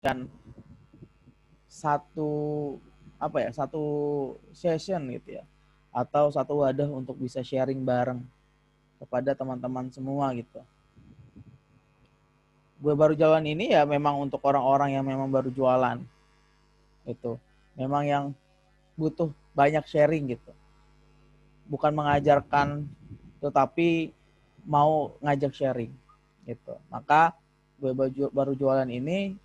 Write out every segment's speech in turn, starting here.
kan satu satu session gitu ya, atau satu wadah untuk bisa sharing bareng kepada teman-teman semua gitu. Gue baru jalan ini ya memang untuk orang-orang yang memang baru jualan gitu, memang yang butuh banyak sharing gitu, bukan mengajarkan tetapi mau ngajak sharing gitu. Maka gue baru jualan ini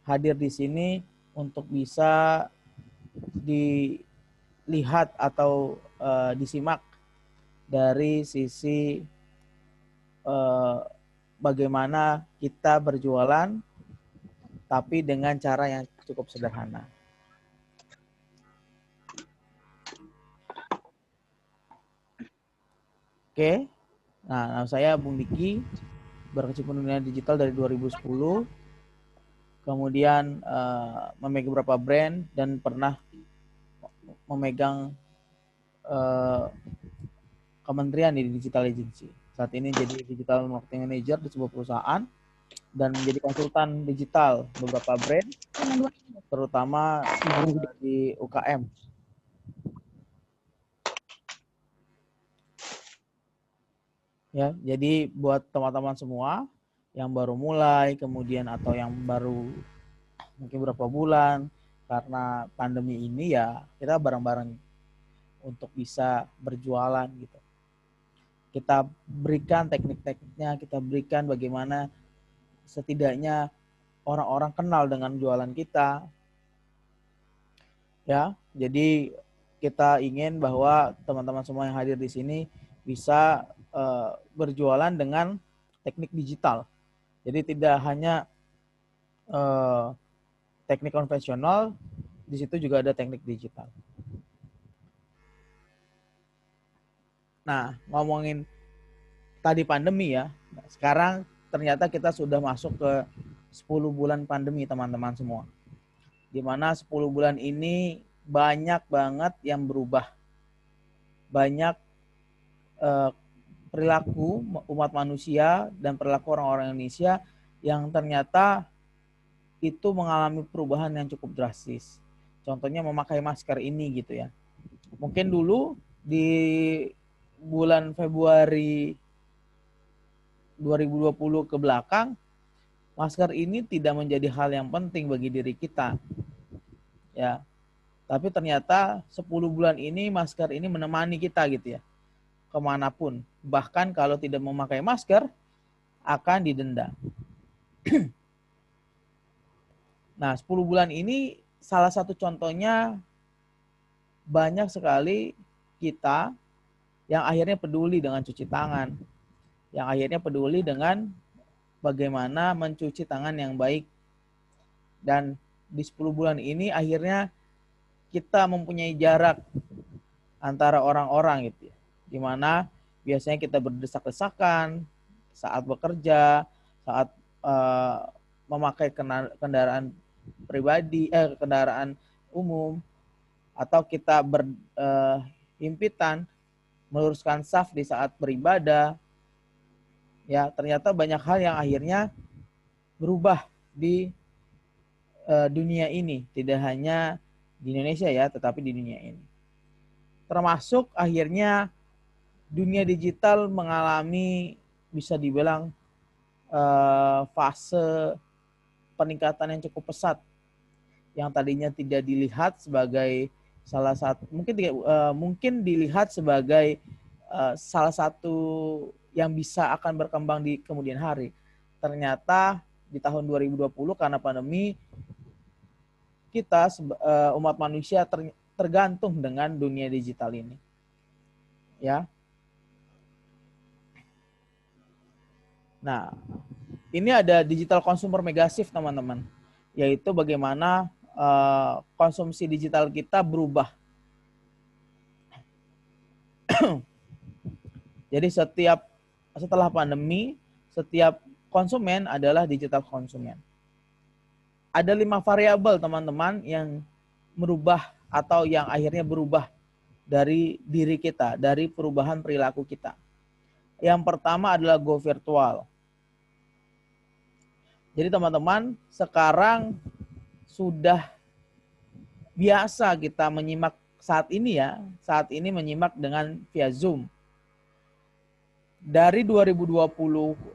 hadir di sini untuk bisa dilihat atau disimak dari sisi bagaimana kita berjualan tapi dengan cara yang cukup sederhana. Oke. Nah, nama saya Bung Diki, berkecimpung dunia digital dari 2010. Kemudian memegang beberapa brand dan pernah memegang kementerian di digital agency. Saat ini jadi digital marketing manager di sebuah perusahaan dan menjadi konsultan digital beberapa brand, terutama di UKM. Ya, jadi buat teman-teman semua yang baru mulai, kemudian atau yang baru mungkin berapa bulan karena pandemi ini, ya kita bareng-bareng untuk bisa berjualan gitu. Kita berikan teknik-tekniknya, kita berikan bagaimana setidaknya orang-orang kenal dengan jualan kita. Ya, jadi kita ingin bahwa teman-teman semua yang hadir di sini bisa berjualan dengan teknik digital. Jadi tidak hanya teknik konvensional, di situ juga ada teknik digital. Nah, ngomongin tadi pandemi ya, sekarang ternyata kita sudah masuk ke 10 bulan pandemi teman-teman semua. Dimana 10 bulan ini banyak banget yang berubah. Banyak perilaku umat manusia dan perilaku orang-orang Indonesia yang ternyata itu mengalami perubahan yang cukup drastis. Contohnya memakai masker ini gitu ya. Mungkin dulu di bulan Februari 2020 ke belakang, masker ini tidak menjadi hal yang penting bagi diri kita. Ya. Tapi ternyata 10 bulan ini masker ini menemani kita gitu ya. Kemanapun. Bahkan kalau tidak memakai masker, akan didenda. Nah, 10 bulan ini salah satu contohnya banyak sekali kita yang akhirnya peduli dengan cuci tangan, yang akhirnya peduli dengan bagaimana mencuci tangan yang baik. Dan di 10 bulan ini akhirnya kita mempunyai jarak antara orang-orang gitu ya. Dimana biasanya kita berdesak-desakan saat bekerja, saat memakai kendaraan pribadi, kendaraan umum, atau kita berhimpitan meluruskan saf di saat beribadah. Ya, ternyata banyak hal yang akhirnya berubah di dunia ini, tidak hanya di Indonesia ya, tetapi di dunia ini. Termasuk akhirnya dunia digital mengalami bisa dibilang fase peningkatan yang cukup pesat, yang tadinya tidak dilihat sebagai salah satu, mungkin dilihat sebagai salah satu yang bisa akan berkembang di kemudian hari. Ternyata di tahun 2020 karena pandemi, kita umat manusia tergantung dengan dunia digital ini. Ya. Nah, ini ada digital consumer megashift teman-teman, yaitu bagaimana konsumsi digital kita berubah. Jadi setelah pandemi, setiap konsumen adalah digital konsumen. Ada 5 variabel teman-teman yang merubah atau yang akhirnya berubah dari diri kita, dari perubahan perilaku kita. Yang pertama adalah go virtual. Jadi teman-teman, sekarang sudah biasa kita menyimak saat ini menyimak dengan via Zoom. Dari 2020,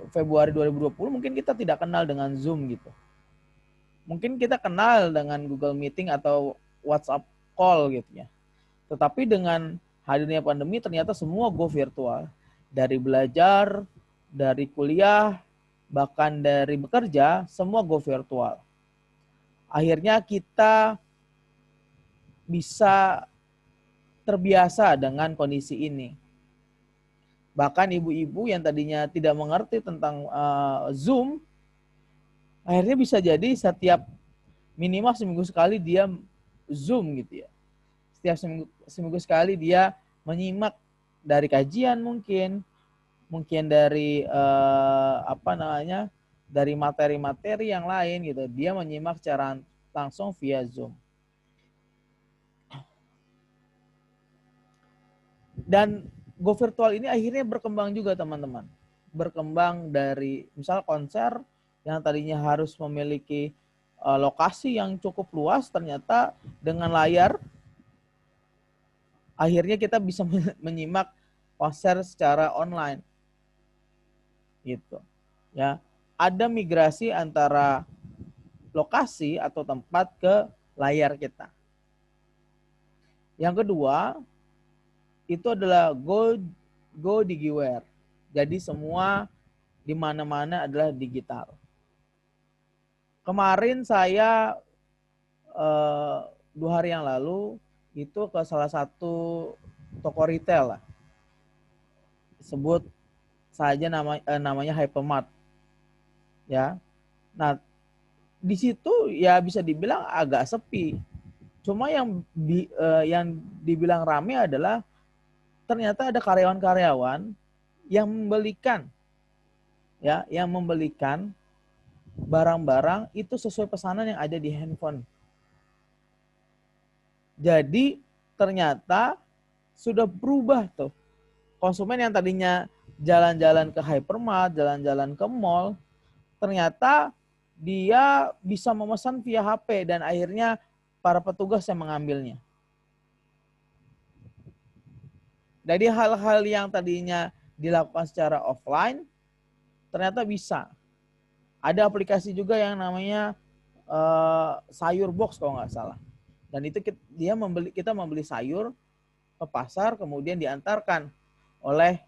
Februari 2020 mungkin kita tidak kenal dengan Zoom gitu. Mungkin kita kenal dengan Google Meeting atau WhatsApp call gitu ya. Tetapi dengan hadirnya pandemi ternyata semua go virtual. Dari belajar, dari kuliah, bahkan dari bekerja, semua go virtual. Akhirnya kita bisa terbiasa dengan kondisi ini. Bahkan ibu-ibu yang tadinya tidak mengerti tentang Zoom, akhirnya bisa jadi setiap minimal seminggu sekali dia Zoom gitu ya. Setiap seminggu sekali dia menyimak dari kajian mungkin dari dari materi-materi yang lain gitu. Dia menyimak secara langsung via Zoom. Dan go virtual ini akhirnya berkembang juga teman-teman. Berkembang dari misal konser yang tadinya harus memiliki lokasi yang cukup luas, ternyata dengan layar akhirnya kita bisa menyimak konser secara online. Gitu. Ya. Ada migrasi antara lokasi atau tempat ke layar kita. Yang kedua, itu adalah go digiware. Jadi semua di mana-mana adalah digital. Kemarin saya 2 hari yang lalu itu ke salah satu toko retail lah. Sebut saja namanya Hypermart. Ya. Nah, di situ ya bisa dibilang agak sepi. Cuma yang dibilang rame adalah ternyata ada karyawan-karyawan yang membelikan barang-barang itu sesuai pesanan yang ada di handphone. Jadi ternyata sudah berubah tuh. Konsumen yang tadinya jalan-jalan ke hypermart, jalan-jalan ke mall, ternyata dia bisa memesan via HP dan akhirnya para petugas yang mengambilnya. Jadi hal-hal yang tadinya dilakukan secara offline ternyata bisa. Ada aplikasi juga yang namanya sayur box kalau nggak salah. Dan itu kita membeli sayur ke pasar kemudian diantarkan oleh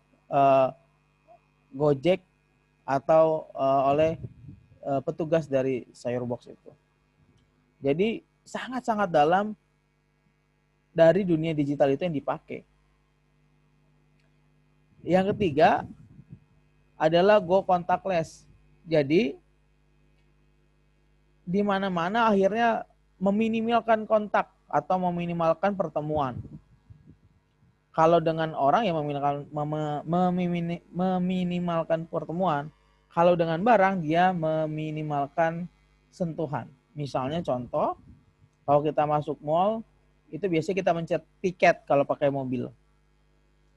Gojek atau oleh petugas dari sayur box itu. Jadi sangat-sangat dalam dari dunia digital itu yang dipakai. Yang ketiga adalah go contactless. Jadi di mana-mana akhirnya meminimalkan kontak atau meminimalkan pertemuan. Kalau dengan orang yang meminimalkan pertemuan, kalau dengan barang dia meminimalkan sentuhan. Misalnya contoh, kalau kita masuk mall, itu biasanya kita mencet tiket kalau pakai mobil.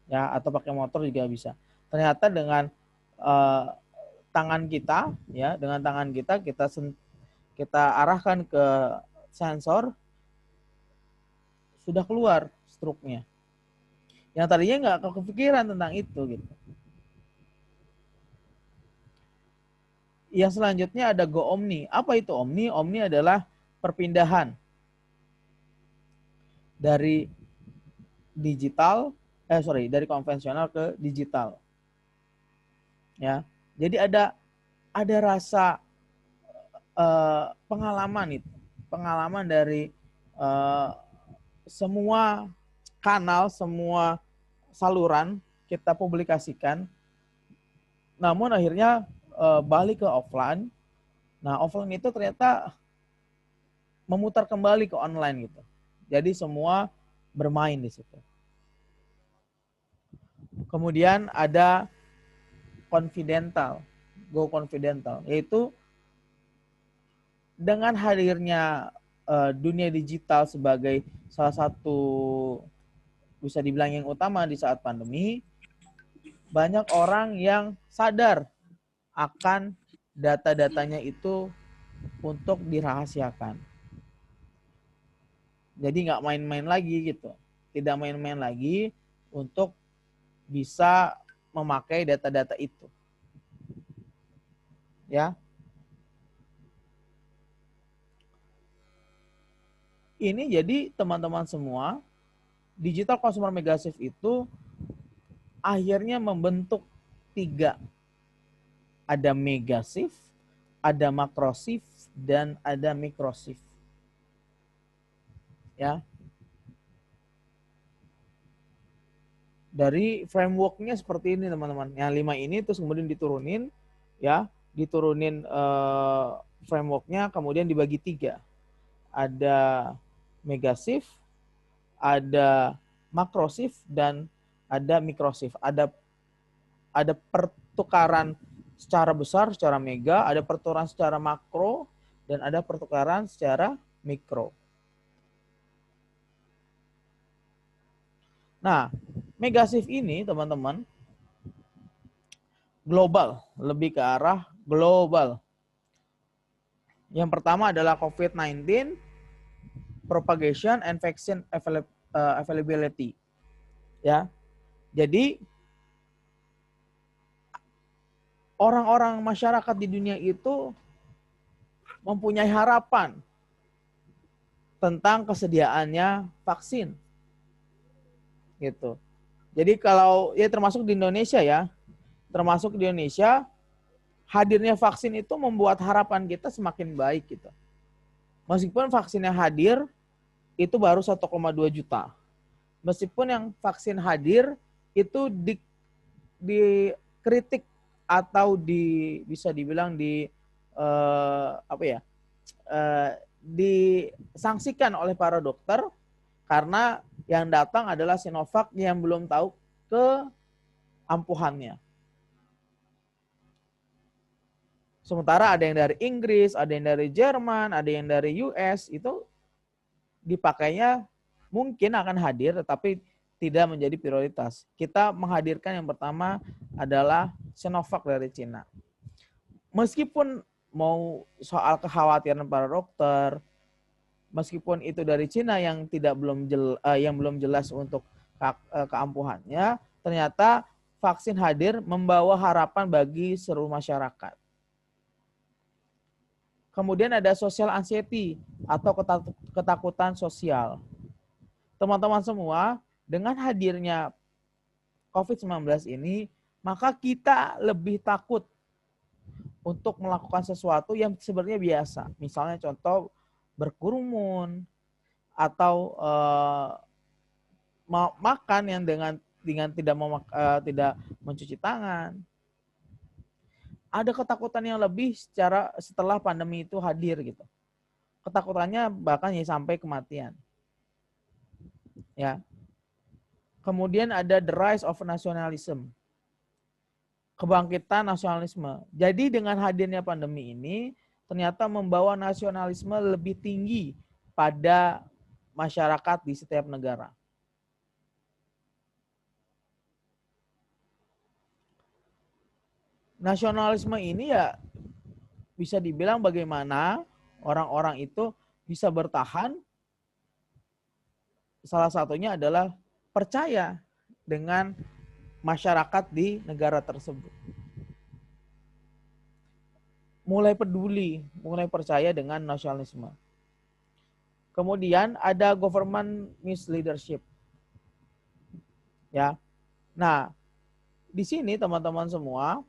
Ya, atau pakai motor juga bisa. Ternyata dengan tangan kita, ya, dengan tangan kita arahkan ke sensor, sudah keluar struknya. Yang tadinya nggak kepikiran tentang itu gitu. Yang selanjutnya ada Go Omni. Apa itu Omni? Omni adalah perpindahan dari dari konvensional ke digital. Ya, jadi ada rasa pengalaman dari semua kanal, semua saluran kita publikasikan. Namun akhirnya balik ke offline. Nah, offline itu ternyata memutar kembali ke online gitu. Jadi semua bermain di situ. Kemudian ada confidential, go confidential, yaitu dengan hadirnya dunia digital sebagai salah satu bisa dibilang yang utama di saat pandemi, banyak orang yang sadar akan data-datanya itu untuk dirahasiakan. Jadi nggak main-main lagi gitu. Tidak main-main lagi untuk bisa memakai data-data itu. Ya. Ini jadi teman-teman semua, digital consumer mega shift itu akhirnya membentuk 3. Ada mega shift, ada macro shift, dan ada micro shift. Ya. Dari frameworknya seperti ini teman-teman. Yang 5 ini terus kemudian diturunin, ya, diturunin frameworknya, kemudian dibagi 3. Ada mega shift, ada macro shift, dan ada micro shift. Ada pertukaran secara besar, secara mega, ada pertukaran secara makro, dan ada pertukaran secara mikro. Nah, mega shift ini teman-teman global, lebih ke arah global. Yang pertama adalah COVID-19, propagation and vaccine availability. Ya. Jadi orang-orang masyarakat di dunia itu mempunyai harapan tentang kesediaannya vaksin. Gitu. Jadi kalau ya termasuk di Indonesia ya, termasuk di Indonesia, hadirnya vaksin itu membuat harapan kita semakin baik gitu. Meskipun vaksinnya hadir itu baru 1,2 juta. Meskipun yang vaksin hadir itu dikritik atau bisa dibilang disangsikan oleh para dokter karena yang datang adalah Sinovac yang belum tahu keampuhannya. Sementara ada yang dari Inggris, ada yang dari Jerman, ada yang dari US, itu dipakainya mungkin akan hadir tetapi tidak menjadi prioritas. Kita menghadirkan yang pertama adalah Sinovac dari Cina. Meskipun mau soal kekhawatiran para dokter, meskipun itu dari Cina yang belum jelas untuk keampuhannya, ternyata vaksin hadir membawa harapan bagi seluruh masyarakat. Kemudian ada social anxiety atau ketakutan sosial. Teman-teman semua, dengan hadirnya COVID-19 ini, maka kita lebih takut untuk melakukan sesuatu yang sebenarnya biasa. Misalnya contoh berkerumun atau makan yang dengan tidak mencuci tangan. Ada ketakutan yang lebih setelah pandemi itu hadir gitu. Ketakutannya bahkan ya sampai kematian. Ya. Kemudian ada the rise of nationalism. Kebangkitan nasionalisme. Jadi dengan hadirnya pandemi ini ternyata membawa nasionalisme lebih tinggi pada masyarakat di setiap negara. Nasionalisme ini ya bisa dibilang bagaimana orang-orang itu bisa bertahan. Salah satunya adalah percaya dengan masyarakat di negara tersebut. Mulai peduli, mulai percaya dengan nasionalisme. Kemudian ada government misleadership. Ya. Nah, di sini teman-teman semua,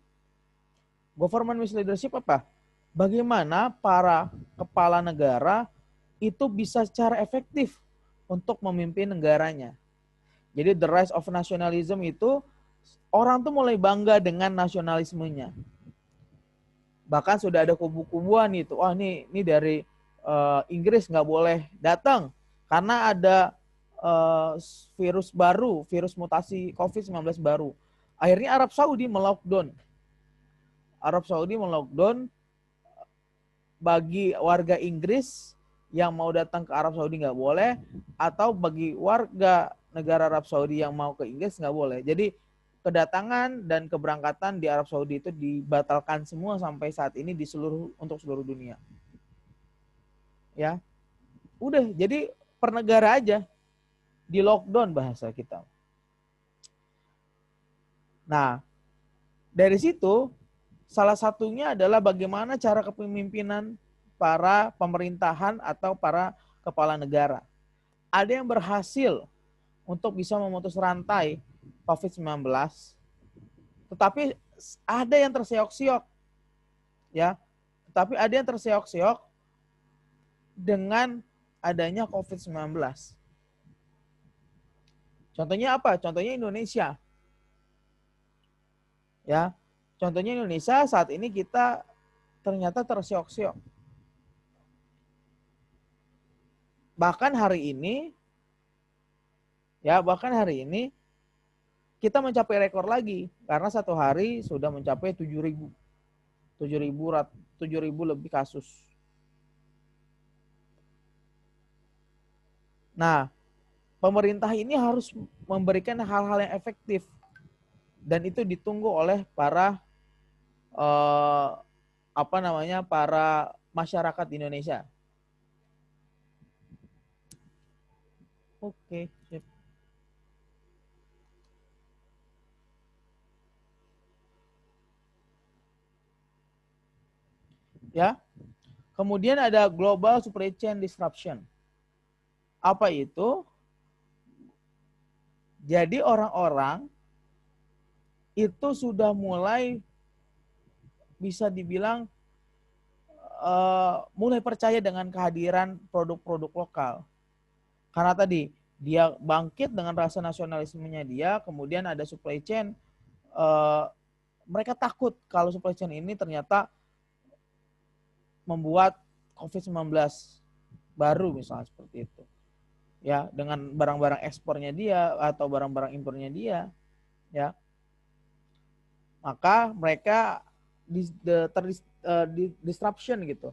government misleadership apa? Bagaimana para kepala negara itu bisa secara efektif untuk memimpin negaranya. Jadi the rise of nationalism itu orang tuh mulai bangga dengan nasionalismenya. Bahkan sudah ada kubu-kubuan itu. Wah, ini dari Inggris nggak boleh datang karena ada virus baru, virus mutasi COVID-19 baru. Akhirnya Arab Saudi melockdown. Arab Saudi melockdown bagi warga Inggris yang mau datang ke Arab Saudi nggak boleh, atau bagi warga negara Arab Saudi yang mau ke Inggris nggak boleh. Jadi kedatangan dan keberangkatan di Arab Saudi itu dibatalkan semua sampai saat ini untuk seluruh dunia. Ya, udah jadi per negara aja di lockdown bahasa kita. Nah, dari situ salah satunya adalah bagaimana cara kepemimpinan para pemerintahan atau para kepala negara. Ada yang berhasil untuk bisa memutus rantai COVID-19, tetapi ada yang terseok-seok, ya. Tetapi ada yang terseok-seok dengan adanya COVID-19. Contohnya apa? Contohnya Indonesia. Ya. Contohnya Indonesia saat ini kita ternyata terseok-seok. Bahkan hari ini kita mencapai rekor lagi karena satu hari sudah mencapai 7.000 lebih kasus. Nah, pemerintah ini harus memberikan hal-hal yang efektif dan itu ditunggu oleh para para masyarakat di Indonesia. Oke, sip. Ya. Kemudian ada global supply chain disruption. Apa itu? Jadi orang-orang itu sudah mulai bisa dibilang mulai percaya dengan kehadiran produk-produk lokal. Karena tadi dia bangkit dengan rasa nasionalismenya dia, kemudian ada supply chain, mereka takut kalau supply chain ini ternyata membuat COVID-19 baru misalnya seperti itu. Ya, dengan barang-barang ekspornya dia atau barang-barang impornya dia, ya. Maka mereka disruption gitu.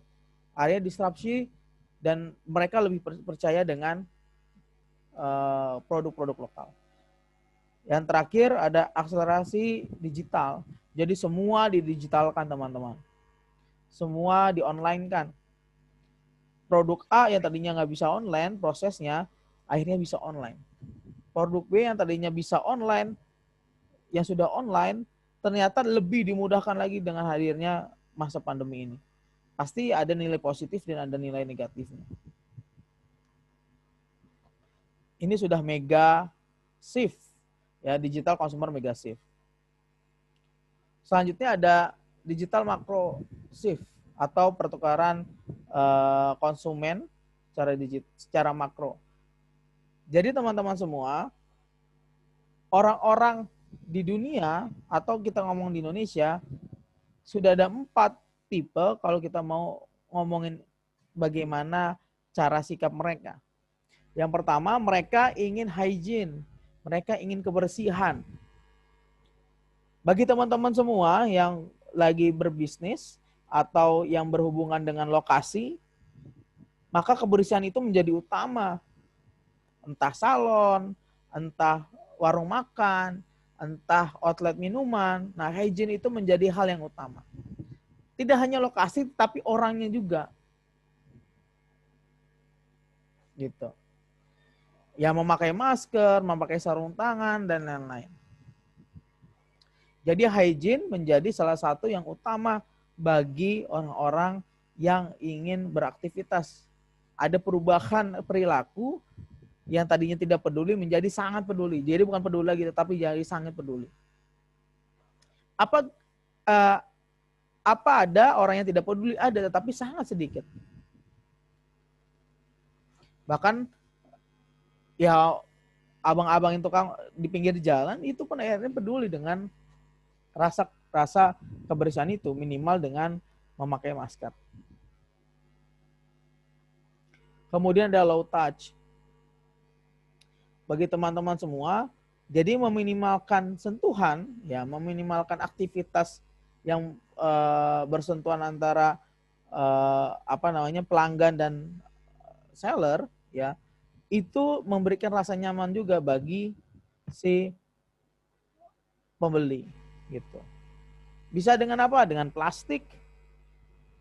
Area disrupsi dan mereka lebih percaya dengan produk-produk lokal. Yang terakhir ada akselerasi digital. Jadi semua didigitalkan teman-teman. Semua di-online-kan. Produk A yang tadinya nggak bisa online, prosesnya akhirnya bisa online. Produk B yang tadinya bisa online, yang sudah online, ternyata lebih dimudahkan lagi dengan hadirnya masa pandemi ini. Pasti ada nilai positif dan ada nilai negatifnya. Ini sudah mega shift, ya, digital consumer mega shift. Selanjutnya ada digital macro shift atau pertukaran konsumen secara makro. Jadi teman-teman semua, orang-orang di dunia atau kita ngomong di Indonesia sudah ada 4 tipe kalau kita mau ngomongin bagaimana cara sikap mereka. Yang pertama, mereka ingin hygiene, mereka ingin kebersihan. Bagi teman-teman semua yang lagi berbisnis atau yang berhubungan dengan lokasi, maka kebersihan itu menjadi utama. Entah salon, entah warung makan, entah outlet minuman. Nah, hygiene itu menjadi hal yang utama. Tidak hanya lokasi, tapi orangnya juga. Gitu. Yang memakai masker, memakai sarung tangan, dan lain-lain. Jadi hygiene menjadi salah satu yang utama bagi orang-orang yang ingin beraktivitas. Ada perubahan perilaku yang tadinya tidak peduli menjadi sangat peduli. Jadi bukan peduli lagi, tetapi jadi sangat peduli. Apa ada orang yang tidak peduli? Ada, tetapi sangat sedikit. Bahkan ya abang-abang yang tukang di pinggir jalan itu pun akhirnya peduli dengan rasa kebersihan itu, minimal dengan memakai masker. Kemudian ada low touch. Bagi teman-teman semua, jadi meminimalkan sentuhan, ya, meminimalkan aktivitas yang bersentuhan antara pelanggan dan seller, ya, itu memberikan rasa nyaman juga bagi si pembeli gitu. Bisa dengan apa? Dengan plastik,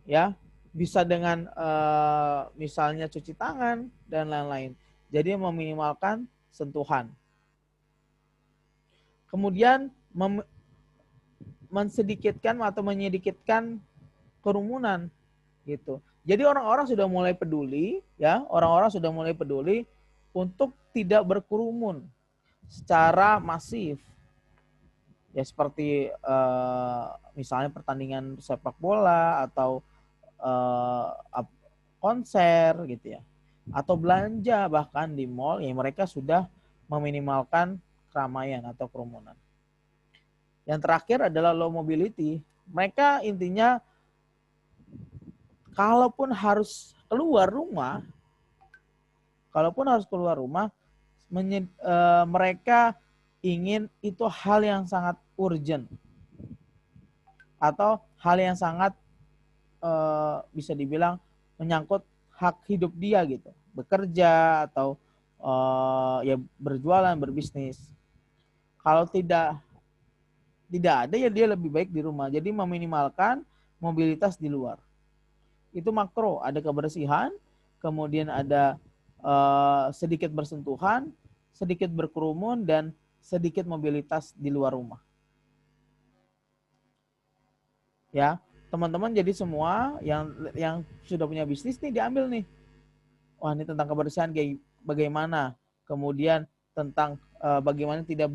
ya, bisa dengan misalnya cuci tangan dan lain-lain. Jadi meminimalkan sentuhan. Kemudian mensedikitkan atau menyedikitkan kerumunan gitu. Jadi orang-orang sudah mulai peduli, ya, orang-orang sudah mulai peduli untuk tidak berkerumun secara masif. Ya seperti misalnya pertandingan sepak bola atau konser gitu ya. Atau belanja bahkan di mall, ya mereka sudah meminimalkan keramaian atau kerumunan. Yang terakhir adalah low mobility. Mereka intinya kalaupun harus keluar rumah, mereka ingin itu hal yang sangat urgent atau hal yang sangat bisa dibilang menyangkut hak hidup dia gitu, bekerja atau ya berjualan, berbisnis. Kalau tidak ada ya dia lebih baik di rumah. Jadi meminimalkan mobilitas di luar. Itu makro, ada kebersihan, kemudian ada sedikit bersentuhan, sedikit berkerumun, dan sedikit mobilitas di luar rumah. Ya, teman-teman, jadi semua yang sudah punya bisnis nih diambil nih. Wah, ini tentang kebersihan kayak bagaimana, kemudian tentang bagaimana tidak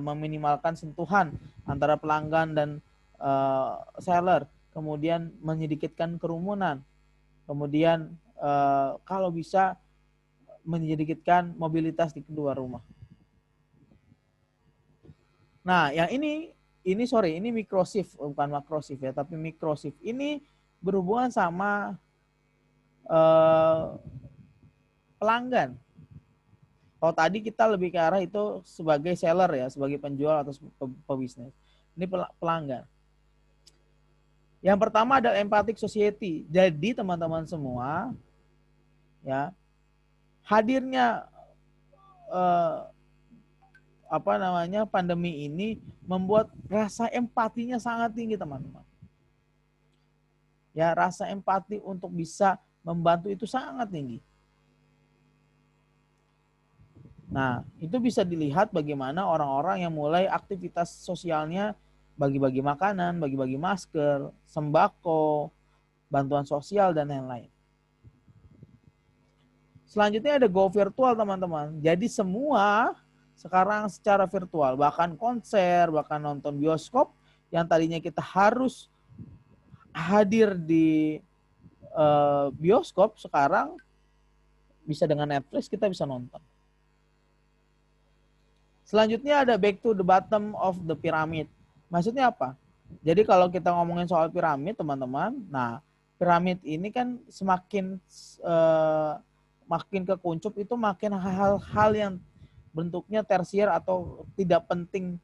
meminimalkan sentuhan antara pelanggan dan seller, kemudian menyedikitkan kerumunan, kemudian kalau bisa menyedikitkan mobilitas di kedua rumah. Nah, yang ini microshift, bukan macroshift ya, tapi microshift ini berhubungan sama pelanggan. Kalau tadi kita lebih ke arah itu sebagai seller ya, sebagai penjual atau pebisnis. Ini pelanggan. Yang pertama adalah empathic society. Jadi teman-teman semua, ya, hadirnya pandemi ini membuat rasa empatinya sangat tinggi, teman-teman. Ya, rasa empati untuk bisa membantu itu sangat tinggi. Nah, itu bisa dilihat bagaimana orang-orang yang mulai aktivitas sosialnya bagi-bagi makanan, bagi-bagi masker, sembako, bantuan sosial, dan lain-lain. Selanjutnya ada go virtual, teman-teman. Jadi semua sekarang secara virtual, bahkan konser, bahkan nonton bioskop yang tadinya kita harus hadir di bioskop, sekarang bisa dengan Netflix kita bisa nonton. Selanjutnya ada back to the bottom of the pyramid. Maksudnya apa? Jadi kalau kita ngomongin soal piramid, teman-teman, nah piramid ini kan semakin makin kekuncup itu makin hal-hal yang bentuknya tersier atau tidak penting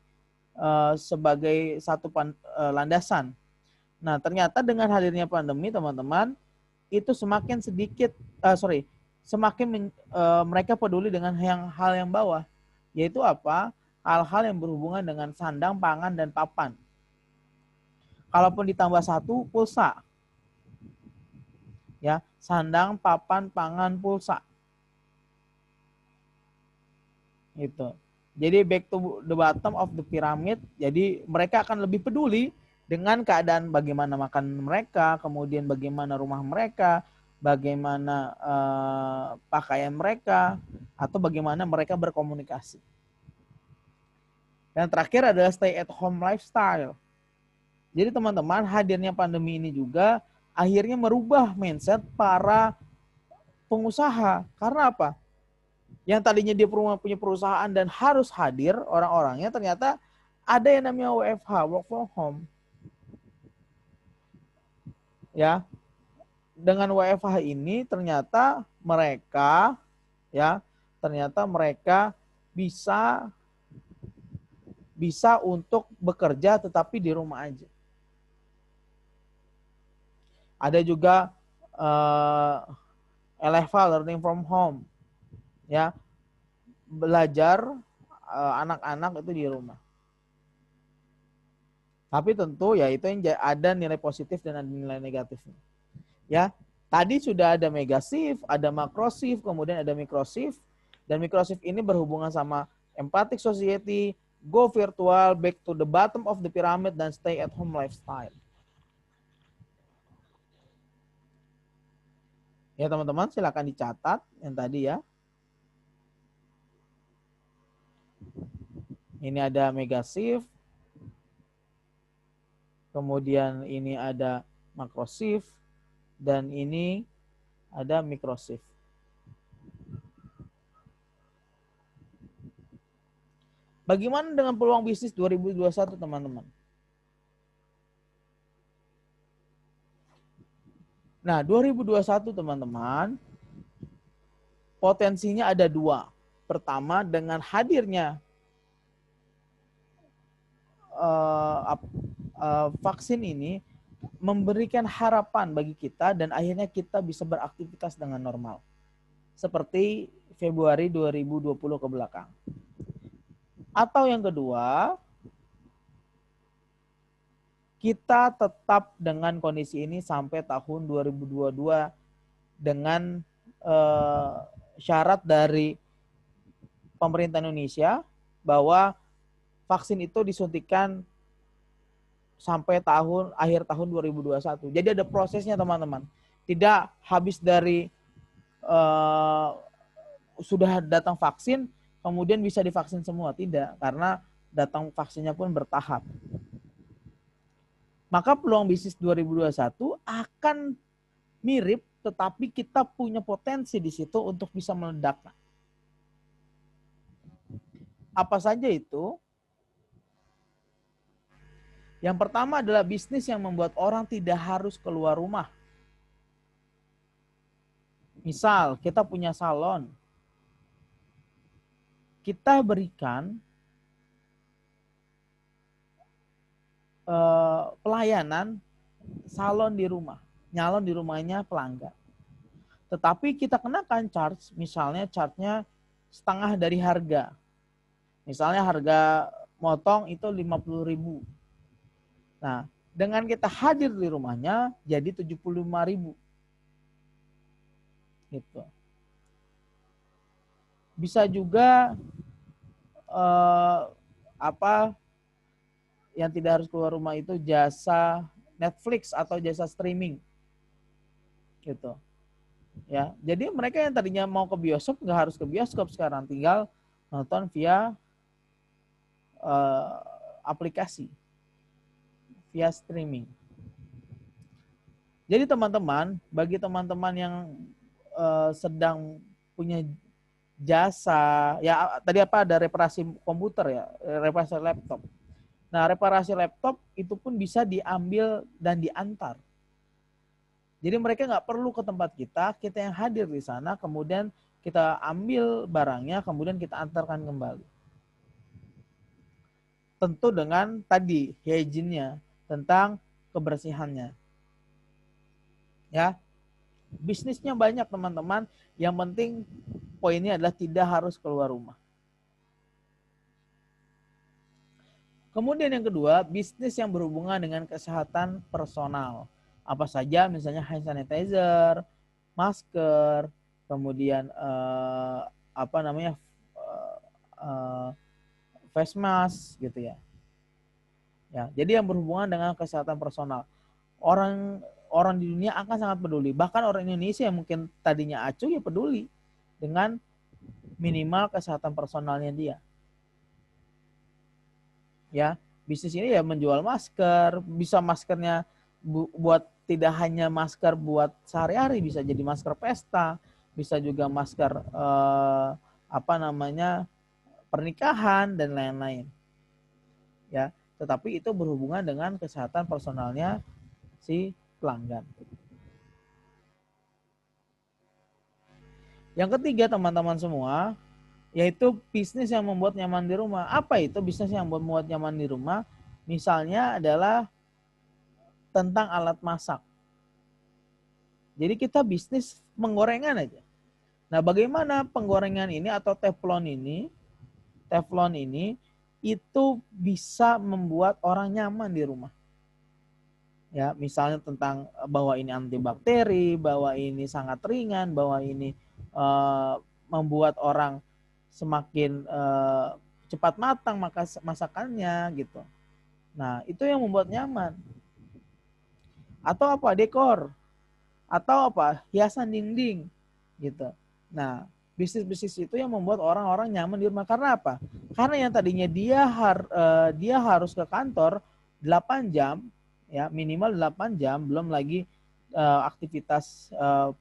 sebagai satu landasan. Nah, ternyata dengan hadirnya pandemi, teman-teman, itu semakin mereka peduli dengan hal yang bawah. Yaitu apa? Hal-hal yang berhubungan dengan sandang, pangan, dan papan. Kalaupun ditambah satu, pulsa. Ya, sandang, papan, pangan, pulsa. Gitu. Jadi back to the bottom of the pyramid. Jadi mereka akan lebih peduli dengan keadaan bagaimana makan mereka, kemudian bagaimana rumah mereka, bagaimana pakaian mereka, atau bagaimana mereka berkomunikasi. Dan terakhir adalah stay at home lifestyle. Jadi teman-teman, hadirnya pandemi ini juga akhirnya merubah mindset para pengusaha. Karena apa? Yang tadinya dia punya perusahaan dan harus hadir orang-orangnya, ternyata ada yang namanya WFH, work from home. Ya, dengan WFH ini ternyata mereka bisa untuk bekerja tetapi di rumah aja. Ada juga LFH, learning from home, ya, belajar anak-anak itu di rumah. Tapi tentu ya itu yang ada nilai positif dan ada nilai negatifnya. Ya, tadi sudah ada mega shift, ada macro shift, kemudian ada micro shift. Dan micro shift ini berhubungan sama empathic society, go virtual, back to the bottom of the pyramid, dan stay at home lifestyle. Ya teman-teman, silakan dicatat yang tadi ya. Ini ada mega shift, kemudian ini ada macro shift, dan ini ada micro shift. Bagaimana dengan peluang bisnis 2021 teman-teman? Nah, 2021 teman-teman, potensinya ada dua. Pertama, dengan hadirnya vaksin ini memberikan harapan bagi kita dan akhirnya kita bisa beraktivitas dengan normal. Seperti Februari 2020 ke belakang. Atau yang kedua, kita tetap dengan kondisi ini sampai tahun 2022 dengan syarat dari pemerintah Indonesia bahwa vaksin itu disuntikan sampai akhir tahun 2021. Jadi ada prosesnya teman-teman. Tidak habis dari sudah datang vaksin kemudian bisa divaksin semua, tidak, karena datang vaksinnya pun bertahap. Maka peluang bisnis 2021 akan mirip, tetapi kita punya potensi di situ untuk bisa meledak. Apa saja itu? Yang pertama adalah bisnis yang membuat orang tidak harus keluar rumah. Misal, kita punya salon. Kita berikan pelayanan salon di rumah. Nyalon di rumahnya pelanggan. Tetapi kita kenakan charge, misalnya charge-nya setengah dari harga. Misalnya harga motong itu 50.000. Nah, dengan kita hadir di rumahnya jadi 75.000. Gitu. Bisa juga yang tidak harus keluar rumah itu jasa Netflix atau jasa streaming. Gitu. Ya, jadi mereka yang tadinya mau ke bioskop nggak harus ke bioskop sekarang, tinggal nonton via aplikasi, via streaming. Jadi teman-teman, bagi teman-teman yang sedang punya jasa, ya tadi ada reparasi komputer ya, reparasi laptop. Nah, reparasi laptop itu pun bisa diambil dan diantar. Jadi mereka nggak perlu ke tempat kita yang hadir di sana, kemudian kita ambil barangnya, kemudian kita antarkan kembali. Tentu dengan tadi hygiene-nya, tentang kebersihannya. Ya, bisnisnya banyak teman-teman. Yang penting poinnya adalah tidak harus keluar rumah. Kemudian yang kedua, bisnis yang berhubungan dengan kesehatan personal. Apa saja, misalnya hand sanitizer, masker, kemudian face mask gitu ya. Ya, jadi yang berhubungan dengan kesehatan personal. Orang di dunia akan sangat peduli. Bahkan orang Indonesia yang mungkin tadinya acuh ya peduli dengan minimal kesehatan personalnya dia. Ya, bisnis ini ya menjual masker, bisa maskernya buat tidak hanya masker buat sehari-hari, bisa jadi masker pesta, bisa juga masker pernikahan dan lain-lain. Ya, tetapi itu berhubungan dengan kesehatan personalnya si pelanggan. Yang ketiga teman-teman semua, yaitu bisnis yang membuat nyaman di rumah. Apa itu bisnis yang membuat nyaman di rumah? Misalnya adalah tentang alat masak. Jadi kita bisnis penggorengan aja. Nah, bagaimana penggorengan ini atau teflon ini itu bisa membuat orang nyaman di rumah. Ya, misalnya tentang bahwa ini antibakteri, bahwa ini sangat ringan, bahwa ini membuat orang semakin cepat matang masakannya gitu. Nah, itu yang membuat nyaman. Atau apa? Dekor. Atau apa? Hiasan dinding gitu. Nah, bisnis-bisnis itu yang membuat orang-orang nyaman di rumah. Karena apa? Karena yang tadinya dia harus ke kantor 8 jam, ya minimal 8 jam, belum lagi aktivitas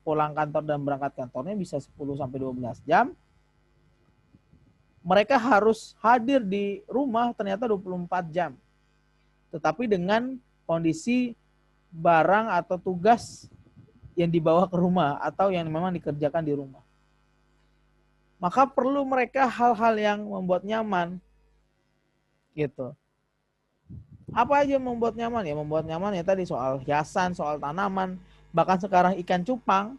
pulang kantor dan berangkat kantornya bisa 10 sampai 12 jam. Mereka harus hadir di rumah ternyata 24 jam. Tetapi dengan kondisi barang atau tugas yang dibawa ke rumah atau yang memang dikerjakan di rumah. Maka perlu mereka hal-hal yang membuat nyaman. Gitu. Apa aja yang membuat nyaman? Ya membuat nyaman ya tadi soal hiasan, soal tanaman, bahkan sekarang ikan cupang.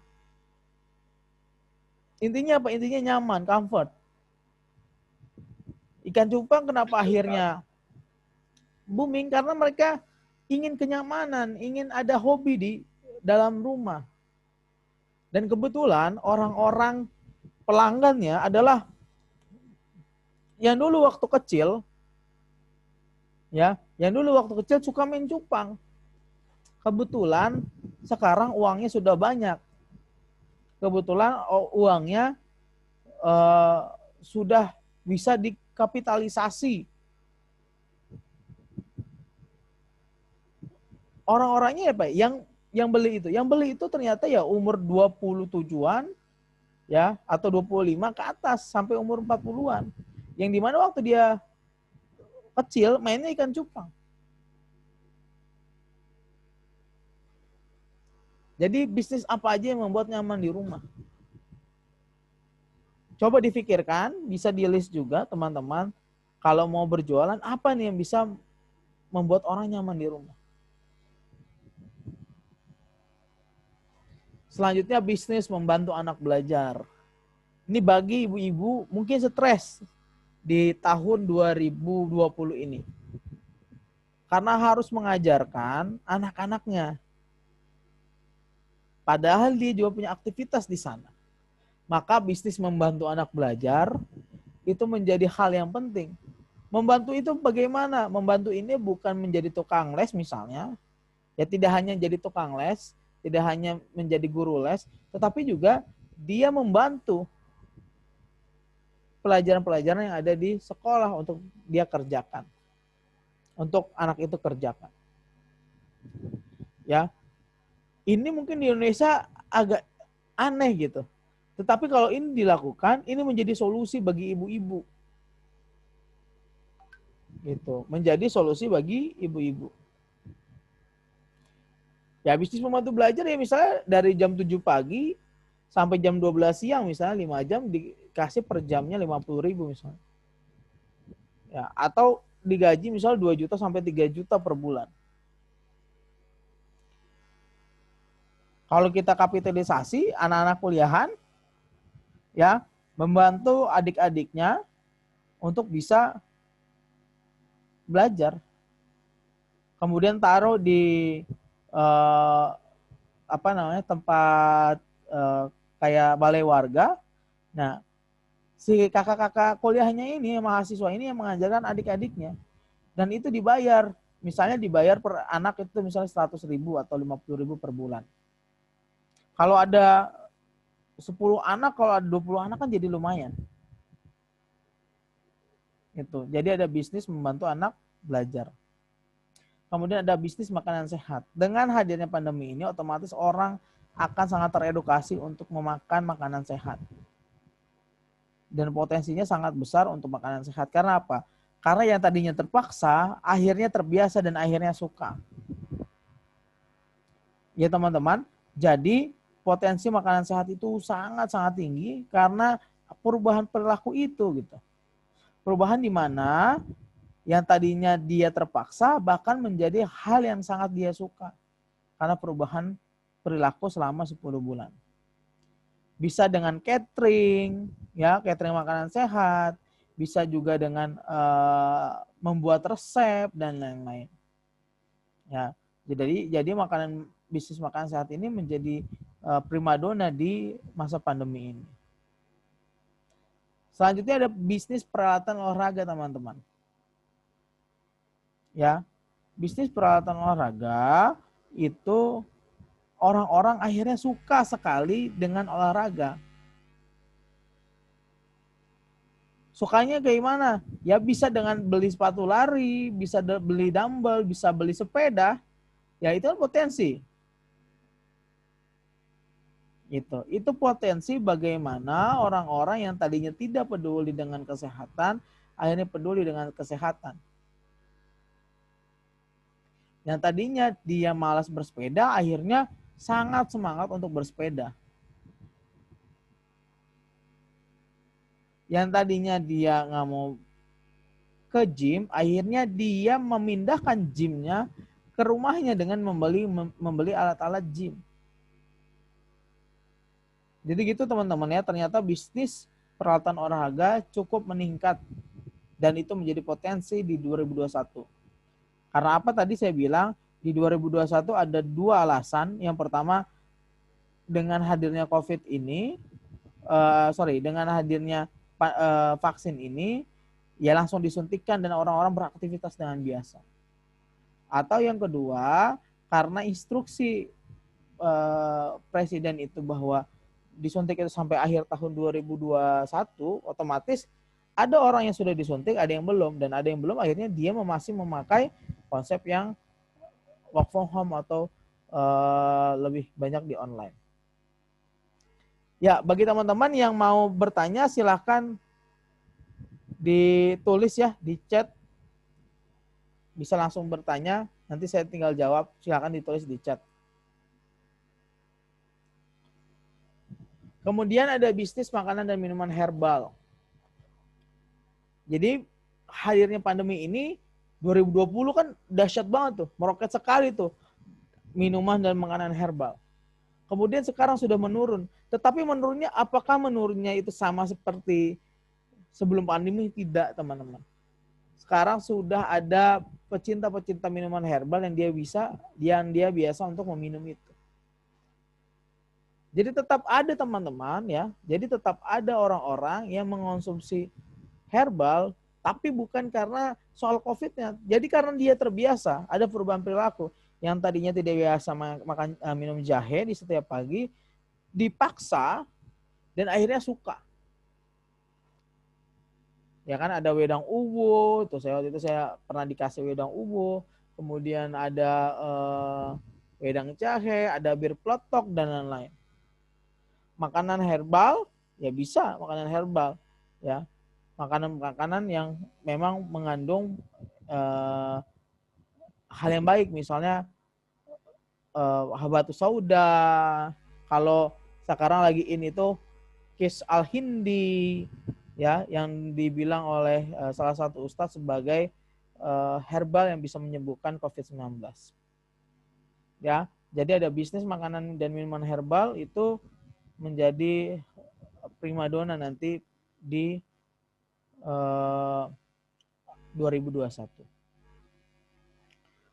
Intinya apa? Intinya nyaman, comfort. Ikan cupang kenapa akhirnya booming? Karena mereka ingin kenyamanan, ingin ada hobi di dalam rumah. Dan kebetulan orang-orang pelanggannya adalah yang dulu waktu kecil, ya, yang dulu waktu kecil suka main cupang. Kebetulan sekarang uangnya sudah banyak. Kebetulan uangnya sudah bisa dikapitalisasi. Orang-orangnya apa? Yang beli itu ternyata ya umur 27-an ya atau 25 ke atas sampai umur 40-an. Yang dimana waktu dia kecil mainnya ikan cupang. Jadi bisnis apa aja yang membuat nyaman di rumah? Coba difikirkan, bisa di list juga teman-teman. Kalau mau berjualan, apa nih yang bisa membuat orang nyaman di rumah? Selanjutnya bisnis membantu anak belajar. Ini bagi ibu-ibu mungkin stres di tahun 2020 ini. Karena harus mengajarkan anak-anaknya. Padahal dia juga punya aktivitas di sana. Maka bisnis membantu anak belajar itu menjadi hal yang penting. Membantu itu bagaimana? Membantu ini bukan menjadi tukang les misalnya. Ya tidak hanya jadi tukang les, tidak hanya menjadi guru les, tetapi juga dia membantu pelajaran-pelajaran yang ada di sekolah untuk dia kerjakan. Untuk anak itu kerjakan. Ya. Ini mungkin di Indonesia agak aneh gitu. Tetapi kalau ini dilakukan, ini menjadi solusi bagi ibu-ibu. Gitu. Menjadi solusi bagi ibu-ibu. Ya bisnis membantu belajar ya misalnya dari jam 7 pagi sampai jam 12 siang misalnya 5 jam dikasih per jamnya 50.000 misalnya. Ya, atau digaji misalnya 2 juta sampai 3 juta per bulan. Kalau kita kapitalisasi anak-anak kuliahan ya membantu adik-adiknya untuk bisa belajar. Kemudian taruh di tempat kayak balai warga. Nah, si kakak-kakak kuliahnya ini, mahasiswa ini yang mengajarkan adik-adiknya. Dan itu dibayar. Misalnya dibayar per anak itu misalnya 100.000 atau 50.000 per bulan. Kalau ada 10 anak, kalau ada 20 anak kan jadi lumayan. Gitu. Jadi ada bisnis membantu anak belajar. Kemudian ada bisnis makanan sehat. Dengan hadirnya pandemi ini otomatis orang akan sangat teredukasi untuk memakan makanan sehat. Dan potensinya sangat besar untuk makanan sehat. Karena apa? Karena yang tadinya terpaksa, akhirnya terbiasa dan akhirnya suka. Ya teman-teman, jadi potensi makanan sehat itu sangat-sangat tinggi karena perubahan perilaku itu gitu. Perubahan di mana yang tadinya dia terpaksa bahkan menjadi hal yang sangat dia suka. Karena perubahan perilaku selama 10 bulan. Bisa dengan catering, ya catering makanan sehat. bisa juga dengan membuat resep dan lain-lain. Ya, jadi bisnis makanan sehat ini menjadi primadona di masa pandemi ini. Selanjutnya ada bisnis peralatan olahraga, teman-teman. Ya, bisnis peralatan olahraga itu orang-orang akhirnya suka sekali dengan olahraga. Sukanya kayak gimana? Ya bisa dengan beli sepatu lari, bisa beli dumbbell, bisa beli sepeda. Ya itu kan potensi. Itu potensi bagaimana orang-orang yang tadinya tidak peduli dengan kesehatan, akhirnya peduli dengan kesehatan. Yang tadinya dia malas bersepeda, akhirnya sangat semangat untuk bersepeda. Yang tadinya dia nggak mau ke gym, akhirnya dia memindahkan gymnya ke rumahnya dengan membeli alat-alat gym. Jadi gitu teman-teman ya, ternyata bisnis peralatan olahraga cukup meningkat dan itu menjadi potensi di 2021. Karena apa tadi saya bilang di 2021 ada dua alasan. Yang pertama dengan hadirnya COVID ini, dengan hadirnya vaksin ini, ya langsung disuntikkan dan orang-orang beraktivitas dengan biasa. Atau yang kedua, karena instruksi presiden itu bahwa disuntik itu sampai akhir tahun 2021, otomatis ada orang yang sudah disuntik, ada yang belum, dan ada yang belum, akhirnya dia masih memakai konsep yang work from home atau lebih banyak di online. Ya, bagi teman-teman yang mau bertanya silahkan ditulis ya di chat, bisa langsung bertanya, nanti saya tinggal jawab, silahkan ditulis di chat. Kemudian ada bisnis makanan dan minuman herbal. Jadi hadirnya pandemi ini 2020 kan dahsyat banget tuh, meroket sekali tuh minuman dan makanan herbal. Kemudian sekarang sudah menurun, tetapi menurunnya apakah menurunnya itu sama seperti sebelum pandemi? Tidak, teman-teman. Sekarang sudah ada pecinta-pecinta minuman herbal yang dia biasa untuk meminum itu. Jadi tetap ada teman-teman ya. Jadi tetap ada orang-orang yang mengonsumsi herbal, tapi bukan karena soal COVID-nya. Jadi karena dia terbiasa, ada perubahan perilaku. Yang tadinya tidak biasa minum jahe di setiap pagi, dipaksa dan akhirnya suka. Ya kan ada wedang uwu, waktu itu saya pernah dikasih wedang uwu, kemudian ada wedang jahe, ada bir peletok dan lain-lain. Makanan herbal, ya bisa makanan herbal, ya makanan-makanan yang memang mengandung hal yang baik, misalnya habatus sauda. Kalau sekarang lagi ini tuh Kis al-Hindi, ya yang dibilang oleh salah satu ustadz sebagai herbal yang bisa menyembuhkan COVID-19. Ya, jadi ada bisnis makanan dan minuman herbal itu menjadi primadona nanti di 2021.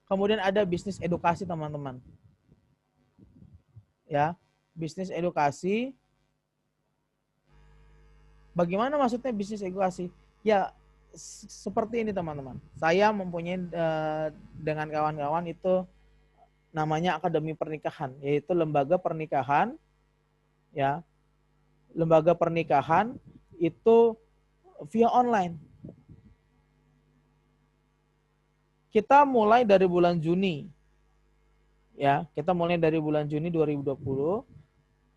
Kemudian ada bisnis edukasi, teman-teman. Ya, bisnis edukasi. Bagaimana maksudnya bisnis edukasi? Ya, seperti ini, teman-teman. Saya mempunyai dengan kawan-kawan itu namanya Akademi Pernikahan, yaitu lembaga pernikahan, ya. Lembaga pernikahan itu via online. Kita mulai dari bulan Juni. Ya, kita mulai dari bulan Juni 2020.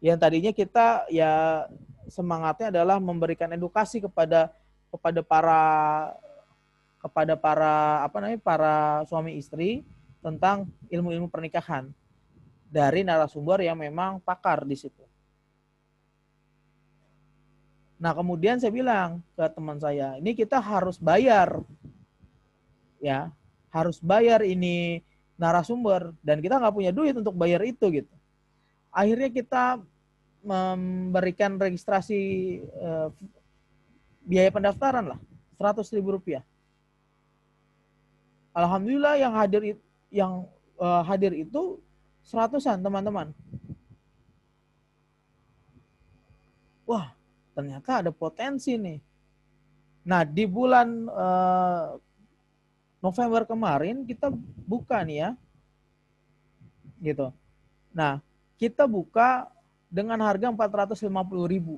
Yang tadinya kita ya semangatnya adalah memberikan edukasi kepada para suami istri tentang ilmu-ilmu pernikahan dari narasumber yang memang pakar di situ. Nah, kemudian saya bilang ke teman saya, ini kita harus bayar. Ya, harus bayar ini narasumber dan kita nggak punya duit untuk bayar itu gitu. Akhirnya kita memberikan registrasi biaya pendaftaran lah. Rp100.000. Alhamdulillah yang hadir itu seratusan teman-teman. Wah, ternyata ada potensi nih. Nah, di bulan November kemarin kita buka nih ya. Gitu. Nah, kita buka dengan harga 450.000.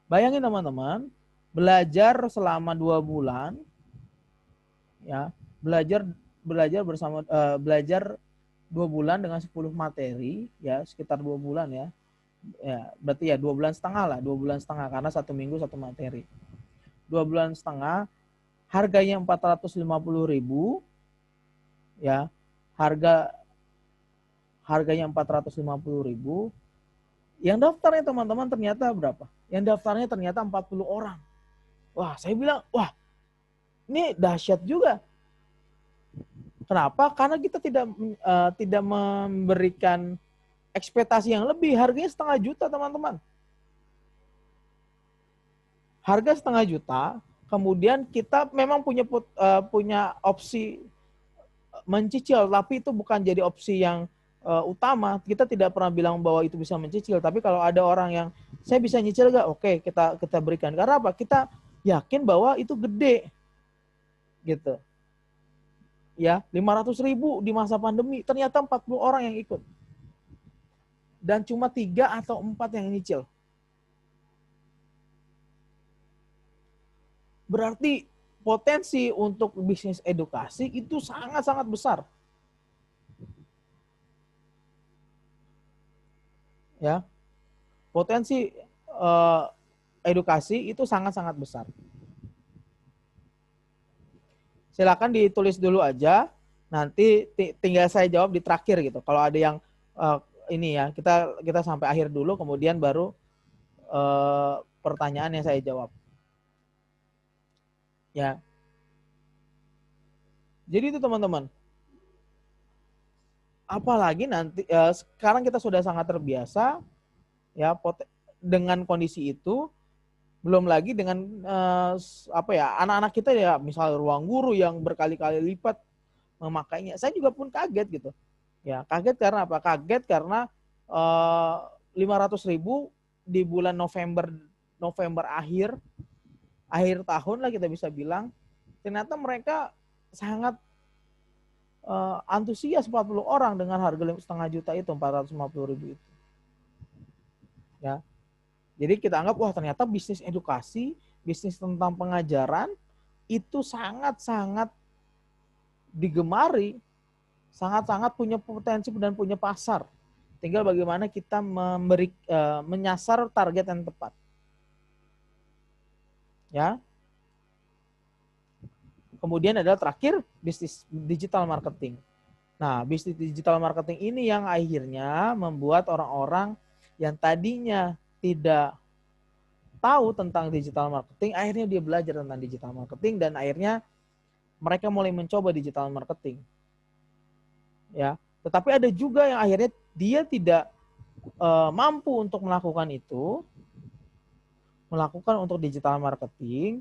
Bayangin teman-teman, belajar selama 2 bulan ya, belajar 2 bulan dengan 10 materi ya, sekitar 2 bulan ya. Ya, berarti ya 2 bulan setengah lah, 2 bulan setengah karena 1 minggu 1 materi. 2 bulan setengah, harganya 450.000 ya. Harganya 450.000. Yang daftarnya teman-teman ternyata berapa? Yang daftarnya ternyata 40 orang. Wah, saya bilang, wah, ini dahsyat juga. Kenapa? Karena kita tidak memberikan ekspektasi yang lebih. Harganya 500.000 teman-teman. Harga 500.000. Kemudian kita memang punya opsi mencicil, tapi itu bukan jadi opsi yang utama. Kita tidak pernah bilang bahwa itu bisa mencicil. Tapi kalau ada orang yang saya bisa nyicil gak? Oke, kita berikan. Karena apa? Kita yakin bahwa itu gede, gitu. Ya, 500.000 di masa pandemi, ternyata 40 orang yang ikut. Dan cuma 3 atau 4 yang nyicil. Berarti potensi untuk bisnis edukasi itu sangat-sangat besar. Ya. Potensi edukasi itu sangat-sangat besar. Silakan ditulis dulu aja, nanti tinggal saya jawab di terakhir gitu. Kalau ada yang ini ya, kita sampai akhir dulu, kemudian baru pertanyaan yang saya jawab. Ya. Jadi itu teman-teman. Apalagi nanti sekarang kita sudah sangat terbiasa ya dengan kondisi itu, belum lagi dengan anak-anak kita ya, misalnya ruang guru yang berkali-kali lipat memakainya. Saya juga pun kaget gitu. Ya, kaget karena apa? Kaget karena 500.000 di bulan November akhir tahun lah kita bisa bilang. Ternyata mereka sangat antusias 40 orang dengan harga 5,5 juta itu, 450.000 itu. Ya. Jadi kita anggap wah ternyata bisnis edukasi, bisnis tentang pengajaran itu sangat-sangat digemari, sangat-sangat punya potensi dan punya pasar. Tinggal bagaimana kita menyasar target yang tepat. Ya. Kemudian adalah terakhir bisnis digital marketing. Nah, bisnis digital marketing ini yang akhirnya membuat orang-orang yang tadinya tidak tahu tentang digital marketing, akhirnya dia belajar tentang digital marketing dan akhirnya mereka mulai mencoba digital marketing. Ya, tetapi ada juga yang akhirnya dia tidak mampu untuk melakukan untuk digital marketing,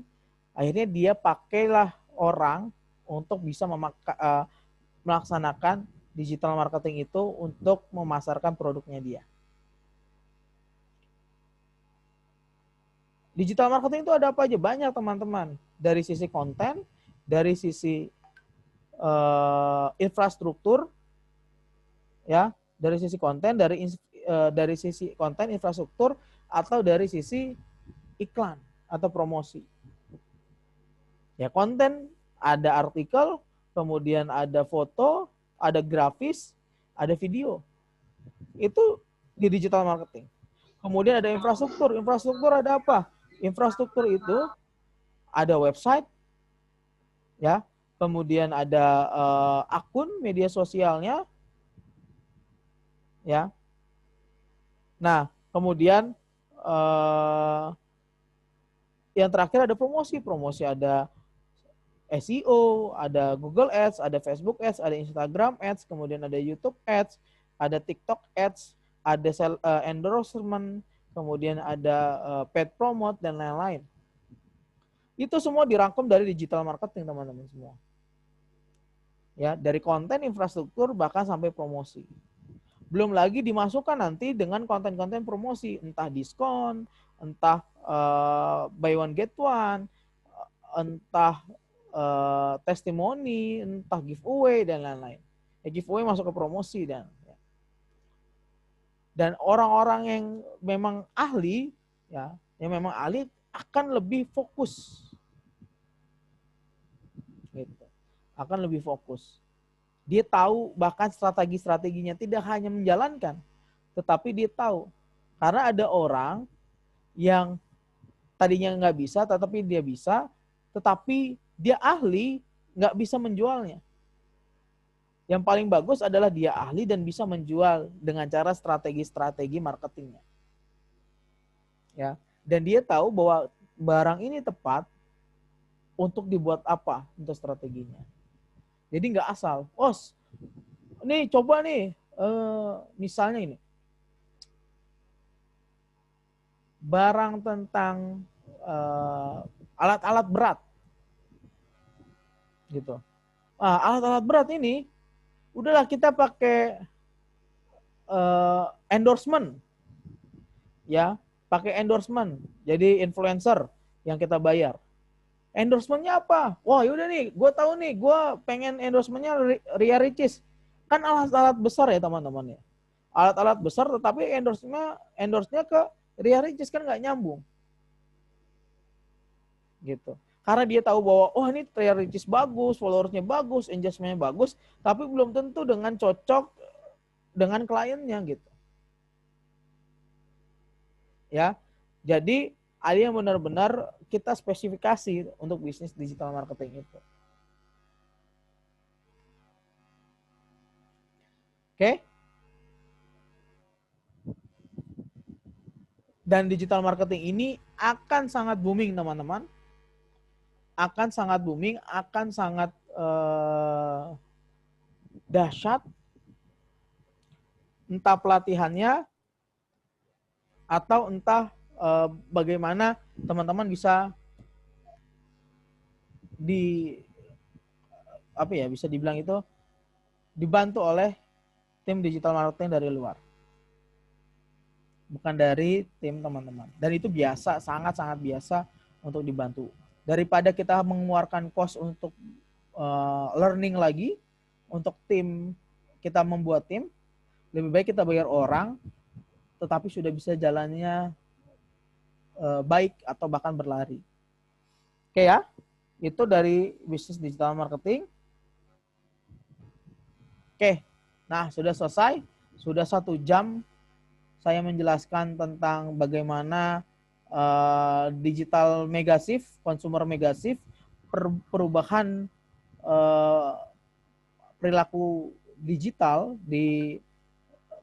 akhirnya dia pakailah orang untuk bisa melaksanakan digital marketing itu untuk memasarkan produknya dia. Digital marketing itu ada apa aja? Banyak teman-teman. Dari sisi konten, dari sisi infrastruktur, ya, dari sisi konten, dari sisi konten infrastruktur, atau dari sisi iklan atau promosi. Ya, konten ada artikel, kemudian ada foto, ada grafis, ada video. Itu di digital marketing. Kemudian ada infrastruktur. Infrastruktur ada apa? Infrastruktur itu ada website, ya, kemudian ada akun media sosialnya, ya. Nah, kemudian yang terakhir ada promosi. Promosi ada SEO, ada Google Ads, ada Facebook Ads, ada Instagram Ads, kemudian ada YouTube Ads, ada TikTok Ads, ada endorsement, kemudian ada paid promote dan lain-lain. Itu semua dirangkum dari digital marketing, teman-teman semua. Ya, dari konten, infrastruktur, bahkan sampai promosi. Belum lagi dimasukkan nanti dengan konten-konten promosi, entah diskon, entah buy one get one, entah testimoni, entah giveaway dan lain-lain. Ya, giveaway masuk ke promosi dan orang-orang yang memang ahli, ya, yang memang ahli akan lebih fokus, gitu. Akan lebih fokus. Dia tahu bahkan strategi-strateginya, tidak hanya menjalankan, tetapi dia tahu. Karena ada orang yang tadinya nggak bisa, tetapi dia bisa, tetapi dia ahli, nggak bisa menjualnya. Yang paling bagus adalah dia ahli dan bisa menjual dengan cara strategi-strategi marketingnya. Ya, dan dia tahu bahwa barang ini tepat untuk dibuat apa untuk strateginya. Jadi nggak asal, nih coba nih, misalnya ini, barang tentang alat-alat berat, gitu. Alat-alat berat ini, udahlah kita pakai endorsement, ya, pakai endorsement, jadi influencer yang kita bayar. Endorsementnya apa? Wah, yaudah nih, gue tahu nih, gue pengen endorsementnya Ria Ricis. Kan alat-alat besar ya teman-teman ya. Alat-alat besar, tetapi endorse-nya ke Ria Ricis, kan nggak nyambung. Gitu. Karena dia tahu bahwa, ini Ria Ricis bagus, followersnya bagus, engagementnya bagus, tapi belum tentu dengan cocok dengan kliennya gitu. Ya, jadi ada yang benar-benar kita spesifikasi untuk bisnis digital marketing itu. Oke? Dan digital marketing ini akan sangat booming, teman-teman. Akan sangat booming, akan sangat dahsyat. Entah pelatihannya, atau entah bagaimana teman-teman bisa bisa dibilang itu dibantu oleh tim digital marketing dari luar, bukan dari tim teman-teman. Dan itu biasa, sangat-sangat biasa untuk dibantu. Daripada kita mengeluarkan cost untuk learning lagi, untuk tim, kita membuat tim, lebih baik kita bayar orang, tetapi sudah bisa jalannya baik atau bahkan berlari. Oke ya, itu dari bisnis digital marketing. Oke, nah sudah selesai, sudah 1 jam saya menjelaskan tentang bagaimana digital megasif, consumer megasif, perubahan perilaku digital di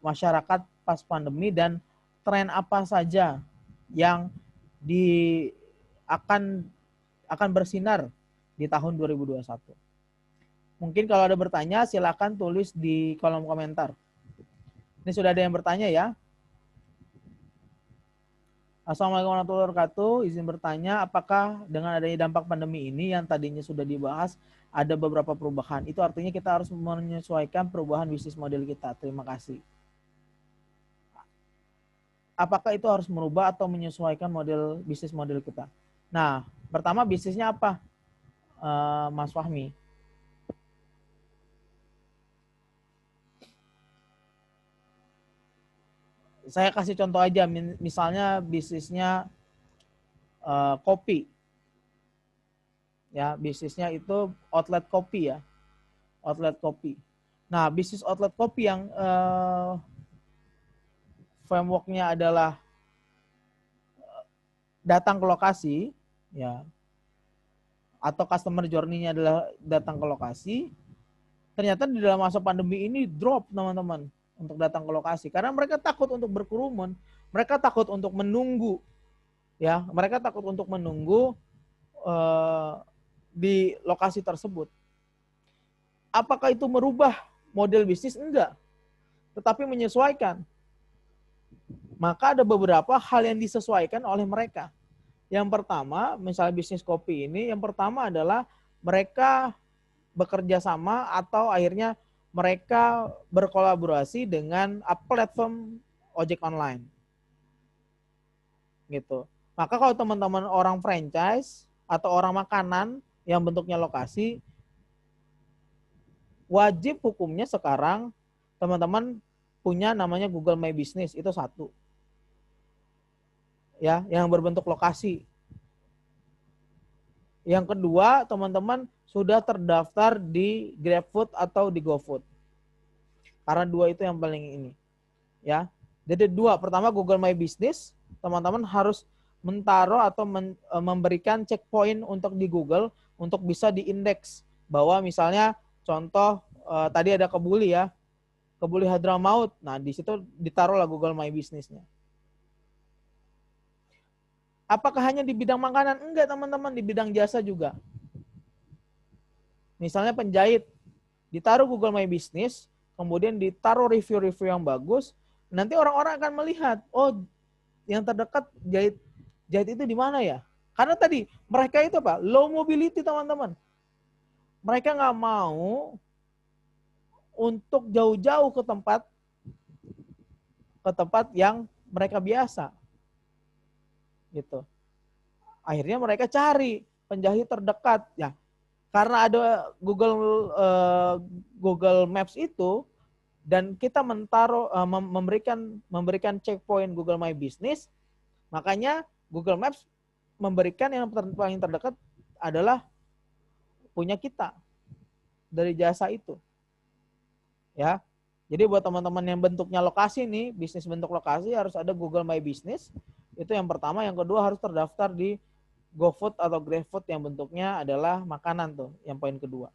masyarakat pas pandemi, dan tren apa saja yang akan bersinar di tahun 2021. Mungkin kalau ada bertanya, silakan tulis di kolom komentar. Ini sudah ada yang bertanya ya. Assalamualaikum warahmatullahi wabarakatuh. Izin bertanya, apakah dengan adanya dampak pandemi ini yang tadinya sudah dibahas, ada beberapa perubahan? Itu artinya kita harus menyesuaikan perubahan bisnis model kita. Terima kasih. Apakah itu harus merubah atau menyesuaikan bisnis model kita? Nah, pertama bisnisnya apa, Mas Fahmi? Saya kasih contoh aja, misalnya bisnisnya kopi. Ya, bisnisnya itu outlet kopi ya. Outlet kopi. Nah, bisnis outlet kopi yang frameworknya adalah datang ke lokasi, ya, atau customer journey-nya adalah datang ke lokasi, ternyata di dalam masa pandemi ini drop, teman-teman, untuk datang ke lokasi. Karena mereka takut untuk berkerumun, mereka takut untuk menunggu, ya, mereka takut untuk menunggu di lokasi tersebut. Apakah itu merubah model bisnis? Enggak, tetapi menyesuaikan. Maka ada beberapa hal yang disesuaikan oleh mereka. Yang pertama, misalnya bisnis kopi ini, yang pertama adalah mereka bekerja sama atau akhirnya mereka berkolaborasi dengan platform ojek online. Gitu. Maka kalau teman-teman orang franchise atau orang makanan yang bentuknya lokasi, wajib hukumnya sekarang teman-teman punya namanya Google My Business, itu satu. Ya, yang berbentuk lokasi. Yang kedua, teman-teman sudah terdaftar di GrabFood atau di GoFood. Karena dua itu yang paling ini. Ya. Jadi dua, pertama Google My Business, teman-teman harus menaruh atau memberikan checkpoint untuk di Google untuk bisa diindeks bahwa misalnya contoh tadi ada Kebuli ya, Kebuli Hadramaut. Nah, di situ ditaruhlah Google My Business-nya. Apakah hanya di bidang makanan? Enggak, teman-teman, di bidang jasa juga. Misalnya penjahit, ditaruh Google My Business, kemudian ditaruh review-review yang bagus, nanti orang-orang akan melihat, oh, yang terdekat jahit itu di mana ya? Karena tadi mereka itu apa? Low mobility, teman-teman. Mereka nggak mau untuk jauh-jauh ke tempat yang mereka biasa. Gitu. Akhirnya mereka cari penjahit terdekat ya. Karena ada Google Maps itu dan kita memberikan checkpoint Google My Business, makanya Google Maps memberikan yang paling terdekat adalah punya kita dari jasa itu. Ya. Jadi buat teman-teman yang bentuknya lokasi nih, bisnis bentuk lokasi harus ada Google My Business. Itu yang pertama, yang kedua harus terdaftar di GoFood atau GrabFood yang bentuknya adalah makanan tuh, yang poin kedua.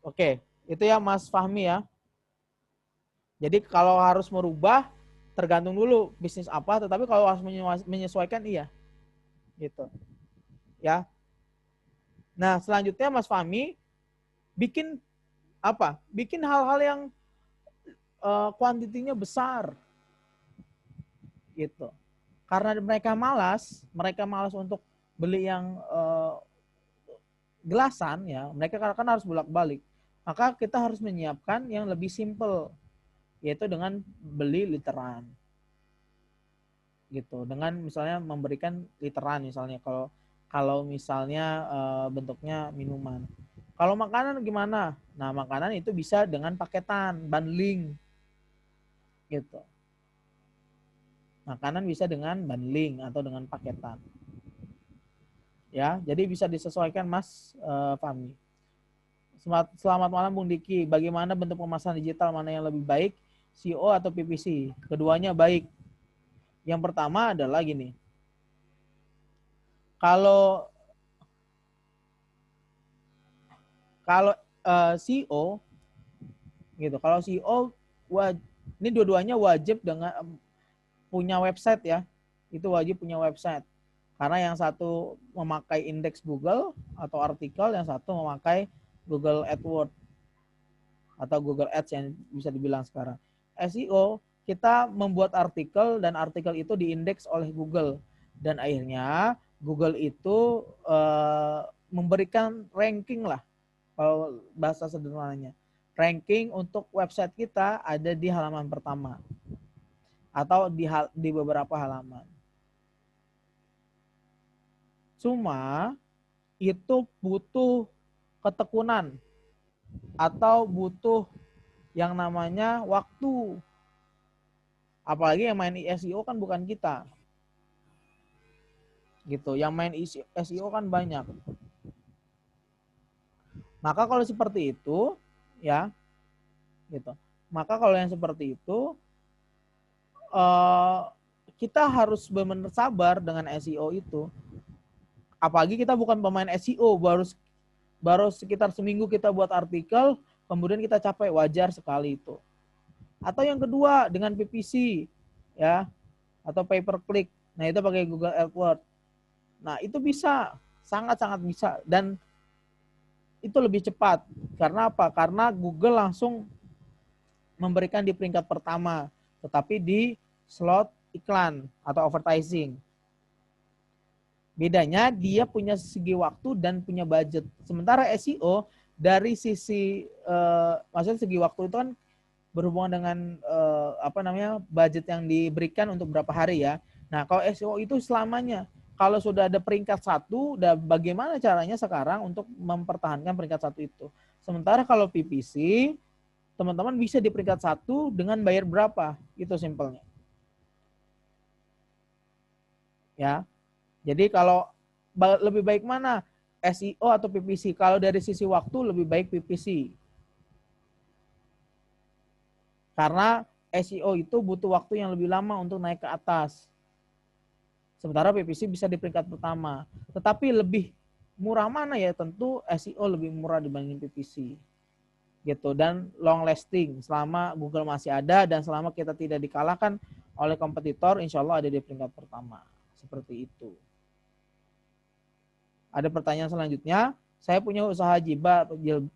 Oke, itu ya Mas Fahmi ya. Jadi kalau harus merubah tergantung dulu bisnis apa, tetapi kalau harus menyesuaikan iya. Gitu. Ya. Nah, selanjutnya Mas Fahmi bikin apa? Bikin hal-hal yang kuantitinya besar. Gitu. Karena mereka malas untuk beli yang gelasan ya, mereka kan harus bolak-balik. Maka kita harus menyiapkan yang lebih simple, yaitu dengan beli literan. Gitu. Dengan misalnya memberikan literan misalnya kalau misalnya bentuknya minuman. Kalau makanan gimana? Nah, makanan itu bisa dengan paketan, bundling. Gitu. Makanan bisa dengan bundling atau dengan paketan. Ya, jadi bisa disesuaikan Mas Fahmi. Selamat malam Bung Diki. Bagaimana bentuk pemasaran digital mana yang lebih baik, SEO atau PPC? Keduanya baik. Yang pertama adalah gini. Kalau SEO gitu. Kalau SEO ini dua-duanya wajib dengan punya website ya. Itu wajib punya website. Karena yang satu memakai indeks Google atau artikel, yang satu memakai Google AdWords atau Google Ads yang bisa dibilang sekarang. SEO, kita membuat artikel dan artikel itu diindeks oleh Google. Dan akhirnya Google itu memberikan ranking lah, kalau bahasa sederhananya. Ranking untuk website kita ada di halaman pertama atau di beberapa halaman. Cuma itu butuh ketekunan atau butuh yang namanya waktu. Apalagi yang main SEO kan bukan kita. Gitu. Yang main SEO kan banyak. Maka kalau seperti itu, ya, gitu. Maka kalau yang seperti itu, kita harus benar-benar sabar dengan SEO itu. Apalagi kita bukan pemain SEO, baru sekitar seminggu kita buat artikel, kemudian kita capai, wajar sekali itu. Atau yang kedua dengan PPC, ya, atau pay per click. Nah itu pakai Google AdWords. Nah itu bisa, sangat-sangat bisa, dan itu lebih cepat. Karena apa? Karena Google langsung memberikan di peringkat pertama. tetapi di slot iklan atau advertising. Bedanya dia punya segi waktu dan punya budget. Sementara SEO dari sisi maksudnya segi waktu itu kan berhubungan dengan budget yang diberikan untuk berapa hari ya. Nah, kalau SEO itu selamanya. Kalau sudah ada peringkat 1, dan bagaimana caranya sekarang untuk mempertahankan peringkat 1 itu. Sementara kalau PPC, teman-teman bisa di peringkat 1 dengan bayar berapa, itu simpelnya. Ya. Jadi kalau lebih baik mana? SEO atau PPC? Kalau dari sisi waktu lebih baik PPC. Karena SEO itu butuh waktu yang lebih lama untuk naik ke atas. Sementara PPC bisa di peringkat pertama. Tetapi lebih murah mana ya? Tentu SEO lebih murah dibanding PPC. Gitu. Dan long lasting. Selama Google masih ada dan selama kita tidak dikalahkan oleh kompetitor, insya Allah ada di peringkat pertama. Seperti itu. Ada pertanyaan selanjutnya. Saya punya usaha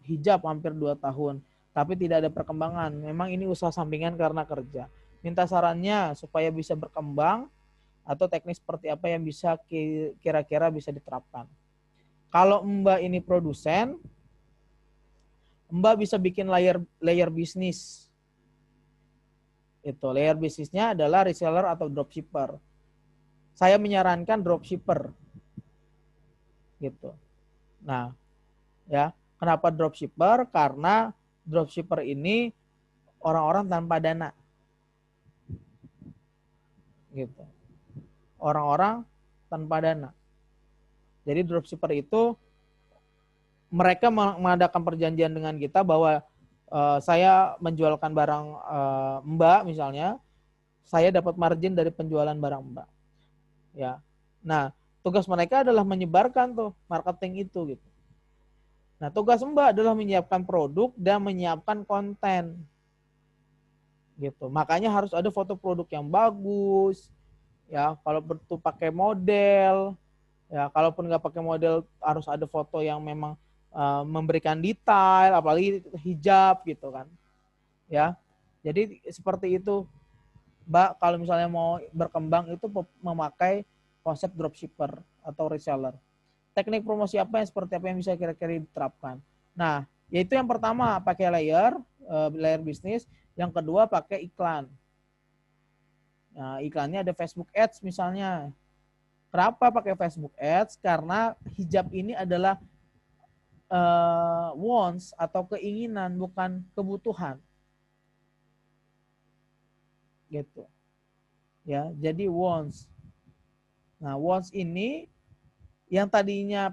hijab hampir 2 tahun. Tapi tidak ada perkembangan. Memang ini usaha sampingan karena kerja. Minta sarannya supaya bisa berkembang atau teknik seperti apa yang bisa kira-kira bisa diterapkan. Kalau Mbak ini produsen, Mbak bisa bikin layer bisnis. Itu layer bisnisnya adalah reseller atau dropshipper. Saya menyarankan dropshipper. Gitu. Nah, ya, kenapa dropshipper? Karena dropshipper ini orang-orang tanpa dana. Gitu. Orang-orang tanpa dana. Jadi dropshipper itu mereka mengadakan perjanjian dengan kita bahwa saya menjualkan barang Mbak misalnya, saya dapat margin dari penjualan barang Mbak. Ya. Nah, tugas mereka adalah menyebarkan tuh marketing itu gitu. Nah, tugas Mbak adalah menyiapkan produk dan menyiapkan konten. Gitu. Makanya harus ada foto produk yang bagus. Ya, kalau perlu pakai model, ya kalaupun nggak pakai model harus ada foto yang memang memberikan detail, apalagi hijab gitu kan, ya. Jadi seperti itu, Mbak. Kalau misalnya mau berkembang itu memakai konsep dropshipper atau reseller. Teknik promosi apa yang seperti apa yang bisa kira-kira diterapkan? Nah, yaitu yang pertama pakai layer bisnis, yang kedua pakai iklan. Nah, iklannya ada Facebook Ads misalnya. Kenapa pakai Facebook Ads? Karena hijab ini adalah wants atau keinginan, bukan kebutuhan. Gitu. Ya, jadi wants. Nah, wants ini yang tadinya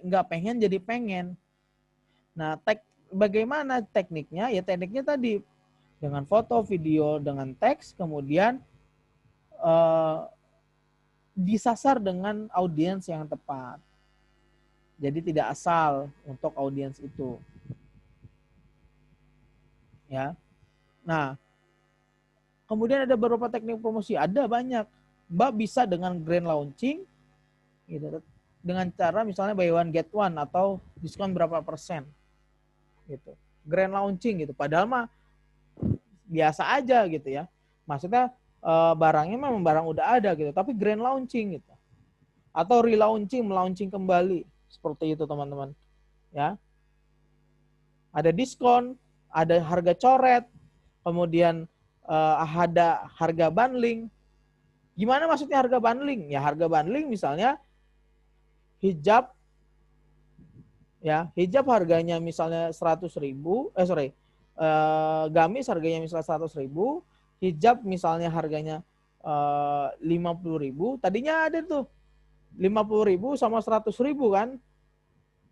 nggak pengen jadi pengen. Nah, bagaimana tekniknya? Ya tekniknya tadi dengan foto, video, dengan teks, kemudian disasar dengan audiens yang tepat. Jadi tidak asal untuk audiens itu. Ya. Nah, kemudian ada beberapa teknik promosi, ada banyak. Mbak bisa dengan grand launching gitu. Dengan cara misalnya buy one get one atau diskon berapa persen. Gitu. Grand launching gitu. Padahal mah biasa aja gitu ya. Maksudnya barangnya memang barang udah ada gitu, tapi grand launching gitu. Atau relaunching, melaunching kembali. Seperti itu teman-teman. Ya. Ada diskon, ada harga coret, kemudian ada harga bundling. Gimana maksudnya harga bundling? Ya harga bundling misalnya hijab, ya hijab harganya misalnya 100.000, gamis harganya misalnya 100.000, hijab misalnya harganya 50.000. Tadinya ada tuh 50.000 sama 100.000 kan,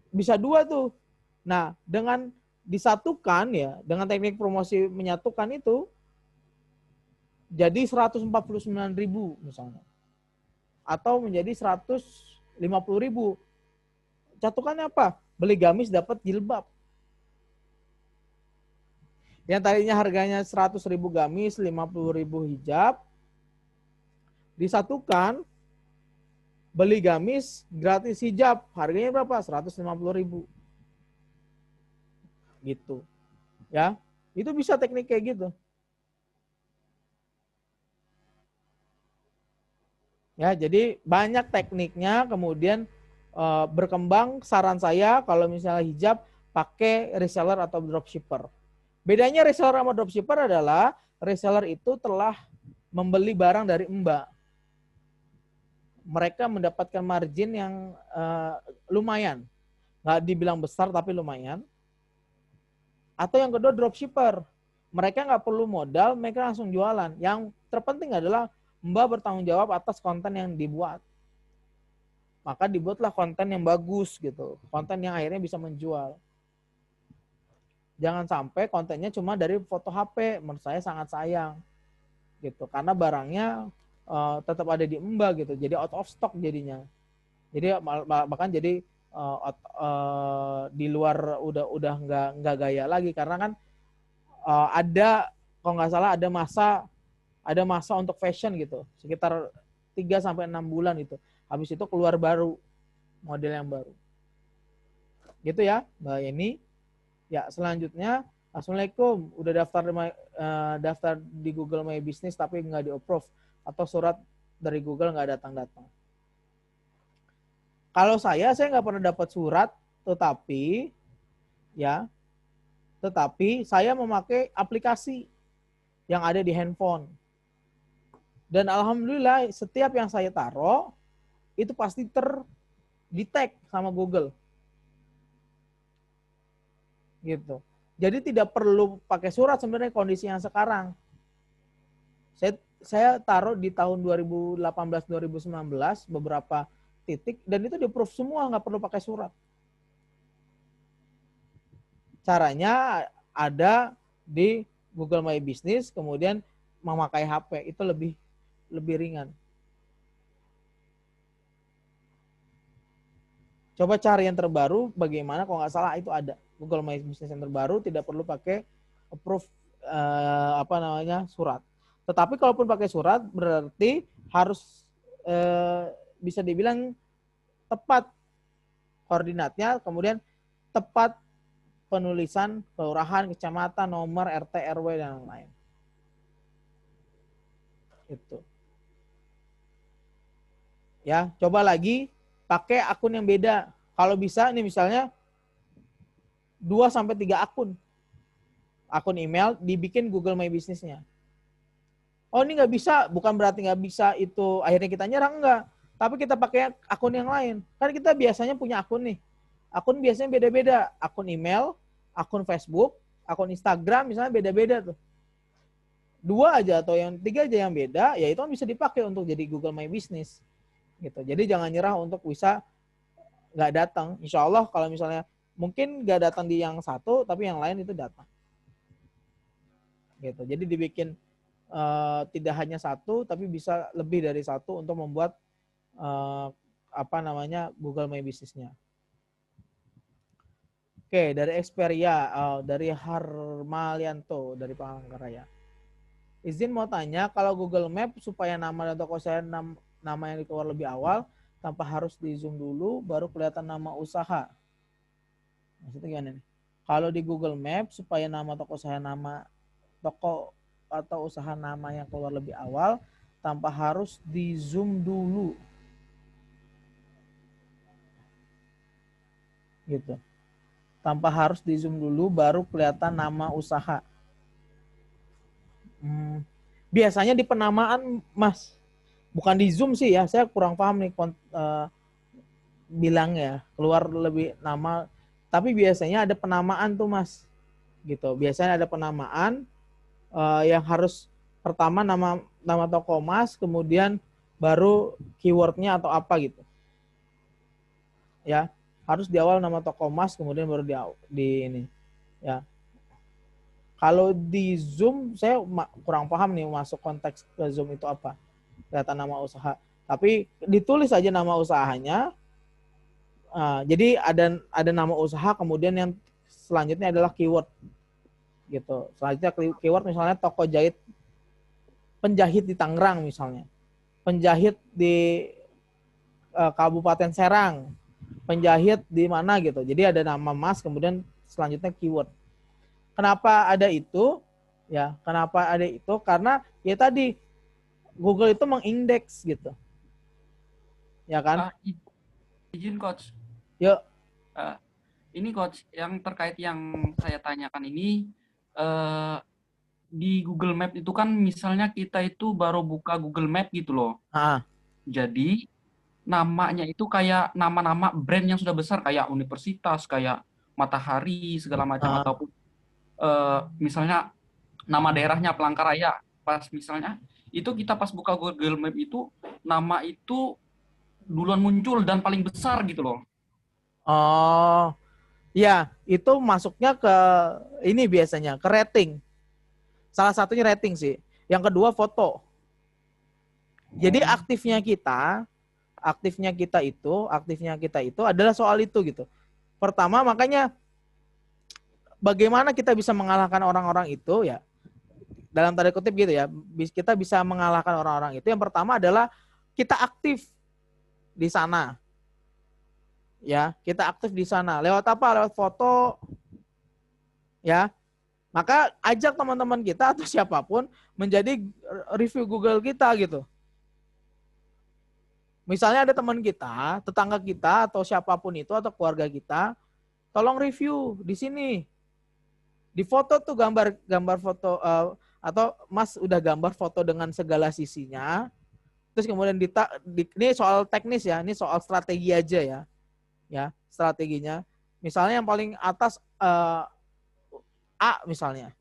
bisa 2 tuh. Nah, dengan disatukan ya, dengan teknik promosi menyatukan itu, jadi 149.000 misalnya. Atau menjadi 150.000. Catukannya apa? Beli gamis dapat jilbab. Yang tadinya harganya 100.000 gamis, 50.000 hijab, disatukan, beli gamis gratis hijab. Harganya berapa? 150.000. Gitu. Ya. Itu bisa teknik kayak gitu. Ya, jadi banyak tekniknya, kemudian berkembang. Saran saya kalau misalnya hijab pakai reseller atau dropshipper. Bedanya reseller sama dropshipper adalah reseller itu telah membeli barang dari Mbak. Mereka mendapatkan margin yang lumayan. Nggak dibilang besar tapi lumayan. Atau yang kedua dropshipper. Mereka nggak perlu modal, mereka langsung jualan. Yang terpenting adalah Mbak bertanggung jawab atas konten yang dibuat. Maka dibuatlah konten yang bagus gitu. Konten yang akhirnya bisa menjual. Jangan sampai kontennya cuma dari foto HP. Menurut saya sangat sayang. Gitu. Karena barangnya tetap ada di Mbak gitu. Jadi out of stock jadinya. Jadi bahkan jadi di luar udah nggak gaya lagi karena kan ada kalau nggak salah ada masa untuk fashion gitu sekitar 3 sampai 6 bulan itu. Habis itu keluar baru model yang baru. Gitu ya, Mbak Yeni. Ya, selanjutnya Assalamualaikum, udah daftar di Google My Business tapi nggak di-approve atau surat dari Google nggak datang-datang. Kalau saya nggak pernah dapat surat, tetapi saya memakai aplikasi yang ada di handphone. Dan alhamdulillah setiap yang saya taruh itu pasti terdetect sama Google. Gitu. Jadi tidak perlu pakai surat sebenarnya kondisi yang sekarang. Saya taruh di tahun 2018-2019 beberapa titik dan itu di-approve semua, nggak perlu pakai surat. Caranya ada di Google My Business, kemudian memakai HP itu lebih ringan. Coba cari yang terbaru, bagaimana kalau nggak salah itu ada Google My Business yang terbaru tidak perlu pakai approve surat. Tetapi kalaupun pakai surat berarti harus bisa dibilang tepat koordinatnya, kemudian tepat penulisan kelurahan, kecamatan, nomor, RT, RW, dan lain-lain. Itu. Ya, coba lagi pakai akun yang beda. Kalau bisa nih misalnya 2 sampai 3 akun. Akun email dibikin Google My Business-nya. Oh, ini nggak bisa, bukan berarti nggak bisa itu akhirnya kita nyerang, enggak. Tapi kita pakai akun yang lain. Kan kita biasanya punya akun nih. Akun biasanya beda-beda. Akun email, akun Facebook, akun Instagram misalnya beda-beda tuh. 2 aja atau yang 3 aja yang beda, ya itu kan bisa dipakai untuk jadi Google My Business. Gitu. Jadi jangan nyerah untuk bisa nggak datang. Insya Allah kalau misalnya mungkin nggak datang di yang satu, tapi yang lain itu datang. Gitu. Jadi dibikin tidak hanya satu, tapi bisa lebih dari satu untuk membuat Google My Business-nya. Oke, dari Xperia, dari Harmalianto dari Palangkaraya. Izin mau tanya, kalau Google Map supaya nama dan toko saya nama yang keluar lebih awal, tanpa harus di zoom dulu, baru kelihatan nama usaha. Maksudnya gimana nih? Kalau di Google Map supaya nama toko saya nama toko atau usaha nama yang keluar lebih awal tanpa harus di zoom dulu gitu, tanpa harus di zoom dulu baru kelihatan nama usaha. Biasanya di penamaan Mas, bukan di zoom sih ya, saya kurang paham nih bilang ya keluar lebih nama, tapi biasanya ada penamaan tuh Mas gitu. Biasanya ada penamaan yang harus pertama nama toko Mas, kemudian baru keywordnya atau apa gitu. Ya, harus di awal nama toko Mas, kemudian baru di ini. Ya. Kalau di Zoom saya kurang paham nih masuk konteks ke Zoom itu apa. Kelihatan nama usaha. Tapi ditulis aja nama usahanya. Jadi ada nama usaha, kemudian yang selanjutnya adalah keyword. Gitu. Selanjutnya keyword misalnya toko jahit, penjahit di Tangerang misalnya, penjahit di Kabupaten Serang, penjahit di mana gitu. Jadi ada nama Mas, kemudian selanjutnya keyword. Kenapa ada itu? Karena ya tadi Google itu mengindeks gitu. ya kan? Izin coach. Yuk. Uh, ini coach, yang terkait yang saya tanyakan ini, di Google Map itu kan misalnya kita itu baru buka Google Map gitu loh. Ah, Jadi namanya itu kayak nama-nama brand yang sudah besar kayak universitas, kayak Matahari segala macam, ah. ataupun misalnya nama daerahnya Palangkaraya. Pas misalnya itu kita pas buka Google Map itu nama itu duluan muncul dan paling besar gitu loh. Oh, ya, itu masuknya ke ini biasanya, ke rating. Salah satunya rating sih. Yang kedua foto. Jadi aktifnya kita itu adalah soal itu gitu. Pertama makanya bagaimana kita bisa mengalahkan orang-orang itu ya, dalam tanda kutip gitu ya, kita bisa mengalahkan orang-orang itu. Yang pertama adalah kita aktif di sana. Ya, kita aktif di sana. Lewat apa? Lewat foto. Ya. Maka ajak teman-teman kita atau siapapun menjadi review Google kita gitu. Misalnya ada teman kita, tetangga kita atau siapapun itu atau keluarga kita, tolong review di sini. Di foto tuh gambar foto atau Mas udah gambar foto dengan segala sisinya. Terus kemudian ini soal teknis ya, ini soal strategi aja ya. Ya, strateginya. Misalnya yang paling atas A misalnya.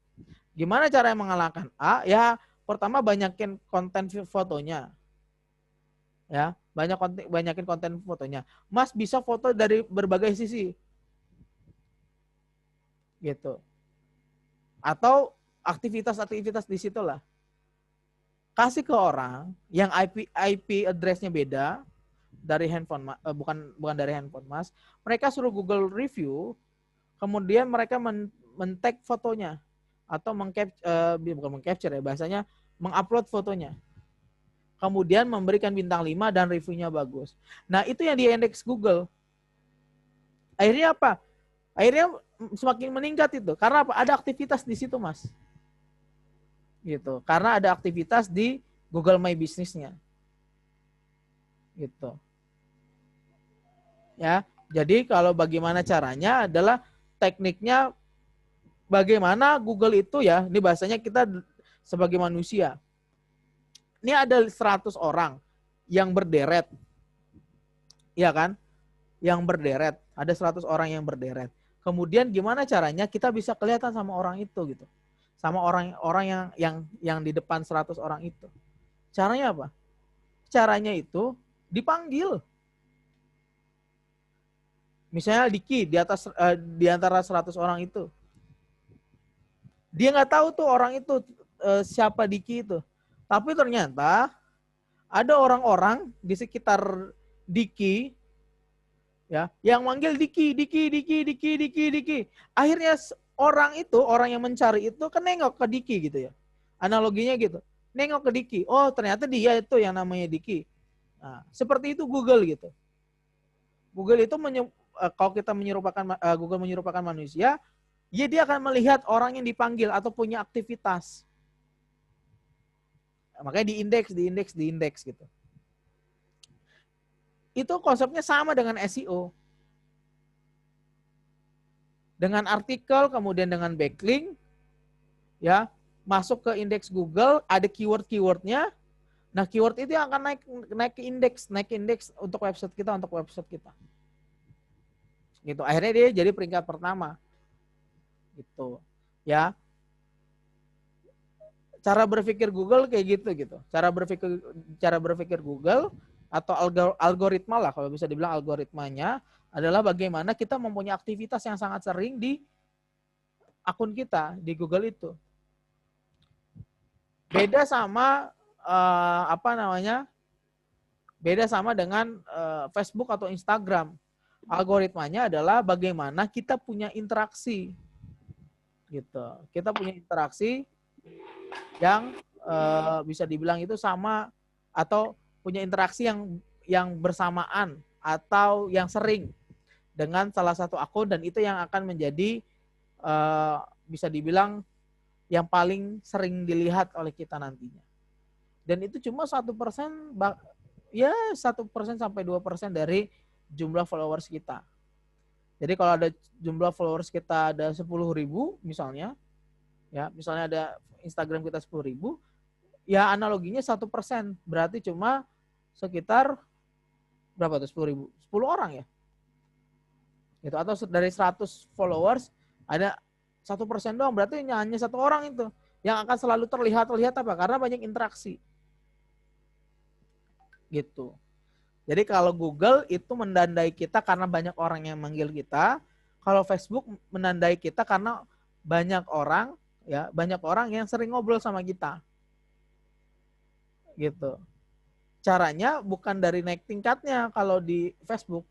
Gimana cara mengalahkan A? Ya, pertama banyakin konten fotonya. Ya, banyakin konten fotonya. Mas bisa foto dari berbagai sisi. Gitu. Atau aktivitas-aktivitas di situlah. Kasih ke orang yang IP address-nya beda dari handphone bukan dari handphone Mas. Mereka suruh Google review, kemudian mereka men-tag fotonya atau bukan meng-capture ya, bahasanya mengupload fotonya. Kemudian memberikan bintang 5 dan reviewnya bagus. Nah, itu yang diindeks Google. Akhirnya apa? Akhirnya semakin meningkat itu. Karena apa? Ada aktivitas di situ, Mas. Gitu. Karena ada aktivitas di Google My Business-nya. Gitu. Ya. Jadi kalau bagaimana caranya adalah tekniknya bagaimana Google itu ya, ini bahasanya kita sebagai manusia. Ini ada 100 orang yang berderet. Iya kan? Yang berderet. Ada 100 orang yang berderet. Kemudian gimana caranya kita bisa kelihatan sama orang itu gitu. Sama orang yang di depan 100 orang itu. Caranya apa? Caranya itu dipanggil. Misalnya Diki di antara 100 orang itu. Dia nggak tahu tuh orang itu siapa Diki itu. Tapi ternyata ada orang-orang di sekitar Diki ya yang manggil Diki. Akhirnya orang yang mencari itu kan nengok ke Diki gitu ya. Analoginya gitu. Nengok ke Diki. Oh, ternyata dia itu yang namanya Diki. Nah, seperti itu Google gitu. Google itu kalau kita Google menyerupakan manusia, ya dia akan melihat orang yang dipanggil atau punya aktivitas. Makanya diindeks gitu. Itu konsepnya sama dengan SEO. Dengan artikel, kemudian dengan backlink, ya masuk ke indeks Google, ada keyword-keywordnya. Nah, keyword itu yang akan naik ke indeks untuk website kita. Gitu. Akhirnya dia jadi peringkat pertama. Gitu. Ya. Cara berpikir Google kayak gitu. Cara berpikir Google atau algoritma lah kalau bisa dibilang algoritmanya adalah bagaimana kita mempunyai aktivitas yang sangat sering di akun kita di Google itu. Beda sama beda sama dengan Facebook atau Instagram. Algoritmanya adalah bagaimana kita punya interaksi. Gitu. Kita punya interaksi yang bisa dibilang itu sama atau punya interaksi yang bersamaan atau yang sering dengan salah satu akun, dan itu yang akan menjadi bisa dibilang yang paling sering dilihat oleh kita nantinya. Dan itu cuma 1% ya 1% sampai 2% dari jumlah followers kita. Jadi kalau ada jumlah followers kita ada 10.000 misalnya, ya misalnya ada Instagram kita 10.000, ya analoginya 1% berarti cuma sekitar berapa tuh 10.000? 10 orang ya. Gitu. Atau dari 100 followers ada 1% doang, berarti hanya 1 orang itu yang akan selalu terlihat apa? Karena banyak interaksi. Gitu. Jadi kalau Google itu menandai kita karena banyak orang yang manggil kita, kalau Facebook menandai kita karena banyak orang yang sering ngobrol sama kita. Gitu. Caranya bukan dari naik tingkatnya kalau di Facebook.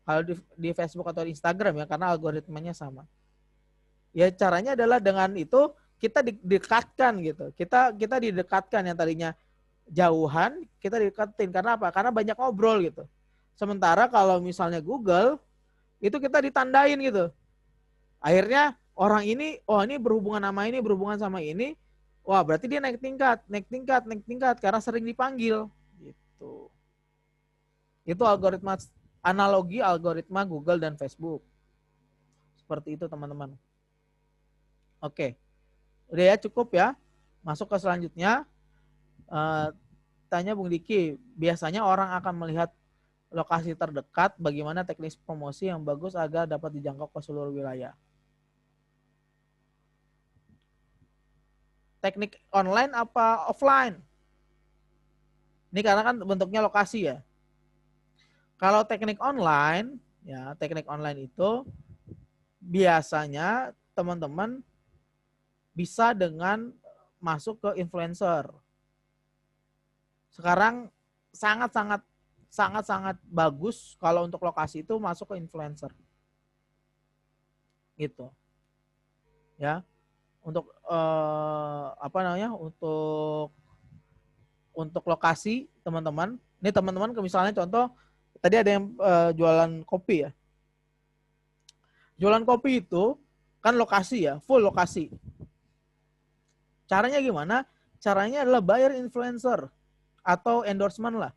Kalau di Facebook atau di Instagram ya, karena algoritmanya sama. Ya caranya adalah dengan itu kita didekatkan gitu. Kita didekatkan yang tadinya jauhan, kita didekatin. Karena apa? Karena banyak ngobrol gitu. Sementara kalau misalnya Google, itu kita ditandain gitu. Akhirnya orang ini, oh ini berhubungan sama ini, berhubungan sama ini. Wah berarti dia naik tingkat. Karena sering dipanggil. Gitu. Itu analogi algoritma Google dan Facebook. Seperti itu teman-teman. Oke. Udah ya, cukup ya. Masuk ke selanjutnya. Tanya Bung Diki, biasanya orang akan melihat lokasi terdekat, bagaimana teknis promosi yang bagus agar dapat dijangkau ke seluruh wilayah. Teknik online apa offline? Ini karena kan bentuknya lokasi ya. Kalau teknik online itu biasanya teman-teman bisa dengan masuk ke influencer. Sekarang sangat bagus kalau untuk lokasi itu masuk ke influencer. Gitu. Ya. Untuk untuk lokasi teman-teman. Ini teman-teman misalnya contoh tadi ada yang jualan kopi ya. Jualan kopi itu kan lokasi ya, full lokasi. Caranya gimana? Caranya adalah bayar influencer atau endorsement lah.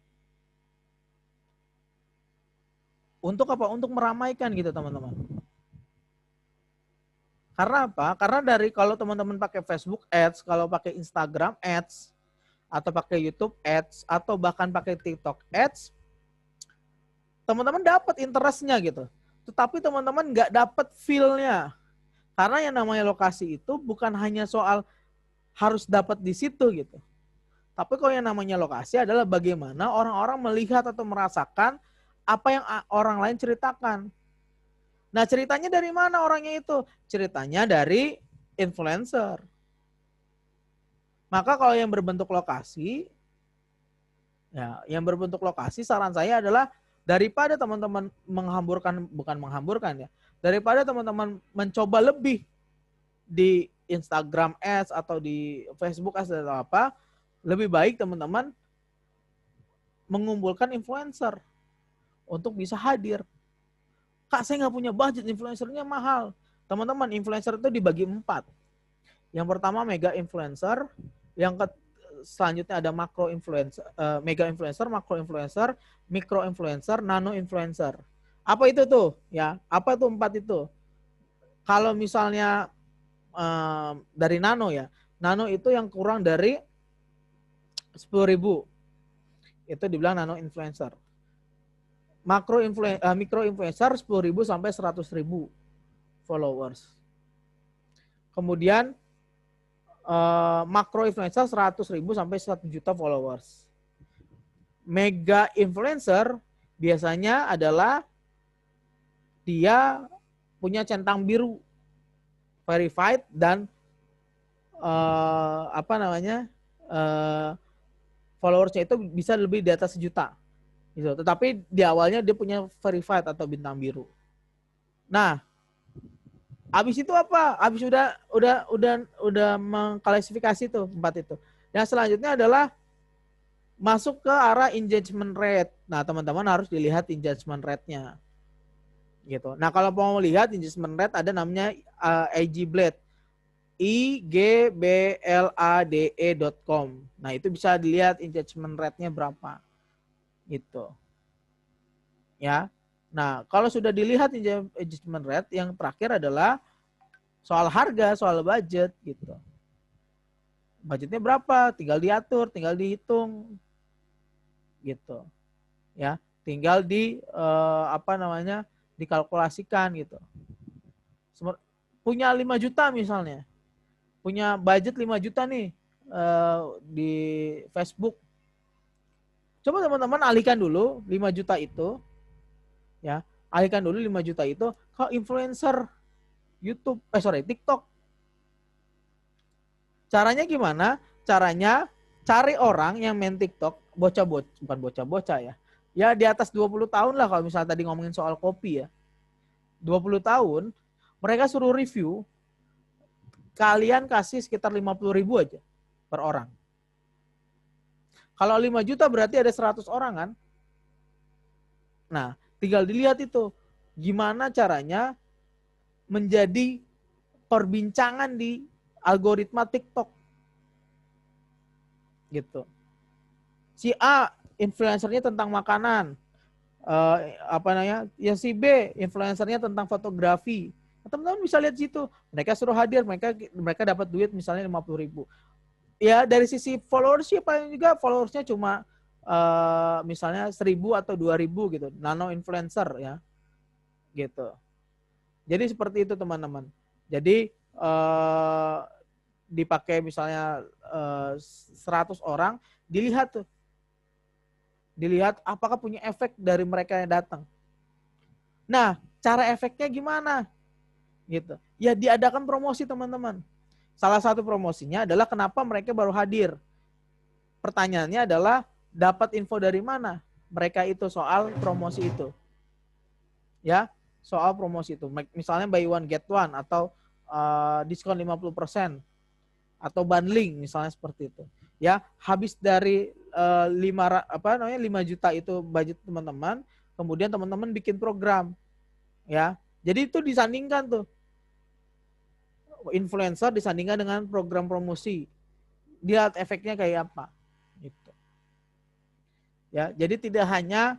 Untuk apa? Untuk meramaikan gitu teman-teman. Karena apa? Karena dari kalau teman-teman pakai Facebook Ads, kalau pakai Instagram Ads, atau pakai YouTube Ads, atau bahkan pakai TikTok Ads, teman-teman dapat interestnya gitu. Tetapi teman-teman nggak dapat feel-nya. Karena yang namanya lokasi itu bukan hanya soal harus dapat di situ gitu. Tapi kalau yang namanya lokasi adalah bagaimana orang-orang melihat atau merasakan apa yang orang lain ceritakan. Nah ceritanya dari mana orangnya itu? Ceritanya dari influencer. Maka kalau yang berbentuk lokasi, saran saya adalah daripada teman-teman daripada teman-teman mencoba lebih di Instagram Ads atau di Facebook Ads atau apa, lebih baik teman-teman mengumpulkan influencer untuk bisa hadir. Kak, saya nggak punya budget, influencernya mahal. Teman-teman, influencer itu dibagi 4. Yang pertama mega influencer, selanjutnya ada makro influencer, mega influencer, makro influencer, mikro influencer, nano influencer. Apa itu tuh? Ya, apa tuh 4 itu? Kalau misalnya dari nano ya, nano itu yang kurang dari 10.000. Itu dibilang nano influencer. Mikro influencer 10.000 sampai 100.000 followers. Kemudian makro influencer 100.000 sampai 1 juta followers. Mega influencer biasanya adalah dia punya centang biru, verified dan followersnya itu bisa lebih di atas 1 juta. Gitu. Tetapi di awalnya dia punya verified atau bintang biru. Nah, habis itu apa? Habis udah mengklasifikasi tuh 4 itu. Yang selanjutnya adalah masuk ke arah engagement rate. Nah, teman-teman harus dilihat engagement rate-nya. Gitu. Nah, kalau mau lihat engagement rate ada namanya IG Blade. igblade.com. Nah, itu bisa dilihat engagement rate-nya berapa. Gitu. Ya. Nah, kalau sudah dilihat engagement rate, yang terakhir adalah soal harga, soal budget gitu. Budgetnya berapa? Tinggal diatur, tinggal dihitung gitu. Ya, tinggal dikalkulasikan gitu. Punya 5 juta misalnya. Punya budget 5 juta nih di Facebook. Coba teman-teman alihkan dulu 5 juta itu, ya, alihkan dulu 5 juta itu ke influencer YouTube, TikTok. Caranya gimana? Caranya cari orang yang main TikTok, bukan bocah-bocah ya. Ya di atas 20 tahun lah kalau misalnya tadi ngomongin soal kopi ya. 20 tahun, mereka suruh review, kalian kasih sekitar 50.000 aja per orang. Kalau 5 juta berarti ada 100 orang kan? Nah, tinggal dilihat itu gimana caranya menjadi perbincangan di algoritma TikTok. Gitu. Si A influencernya tentang makanan, ya si B influencernya tentang fotografi. Teman-teman bisa lihat situ. Mereka suruh hadir, mereka dapat duit misalnya 50.000. Ya dari sisi followership paling juga followersnya cuma misalnya 1.000 atau 2.000 gitu, nano influencer ya, gitu. Jadi seperti itu teman-teman. Jadi dipakai misalnya 100 orang, dilihat apakah punya efek dari mereka yang datang. Nah, cara efeknya gimana? Gitu. Ya diadakan promosi teman-teman. Salah satu promosinya adalah kenapa mereka baru hadir. Pertanyaannya adalah dapat info dari mana mereka itu soal promosi itu. Ya, soal promosi itu. Misalnya buy one get one atau diskon 50% atau bundling misalnya seperti itu. Ya, habis dari 5 juta itu budget teman-teman, kemudian teman-teman bikin program. Ya. Jadi itu disandingkan tuh. Influencer disandingkan dengan program promosi. Lihat efeknya kayak apa. Gitu. Ya, jadi tidak hanya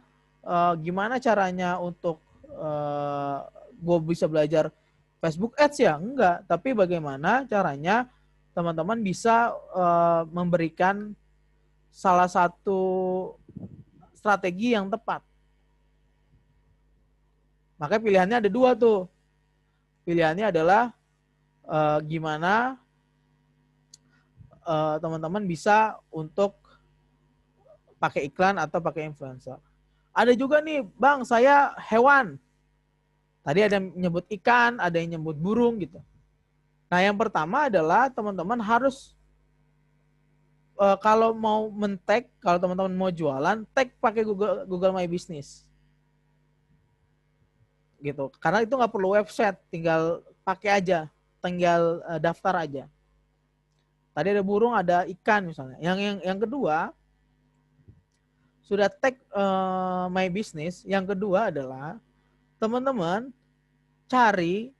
gimana caranya untuk gue bisa belajar Facebook Ads ya, enggak. Tapi bagaimana caranya teman-teman bisa memberikan salah satu strategi yang tepat. Maka pilihannya ada dua tuh. Pilihannya adalah gimana teman-teman bisa untuk pakai iklan atau pakai influencer. Ada juga nih, Bang, saya hewan. Tadi ada yang nyebut ikan, ada yang nyebut burung gitu. Nah, yang pertama adalah teman-teman harus kalau mau men-tag, kalau teman-teman mau jualan, tag pakai Google My Business. Gitu. Karena itu nggak perlu website, tinggal pakai aja, tinggal daftar aja. Tadi ada burung, ada ikan misalnya. Yang kedua, sudah tag My Business. Yang kedua adalah teman-teman cari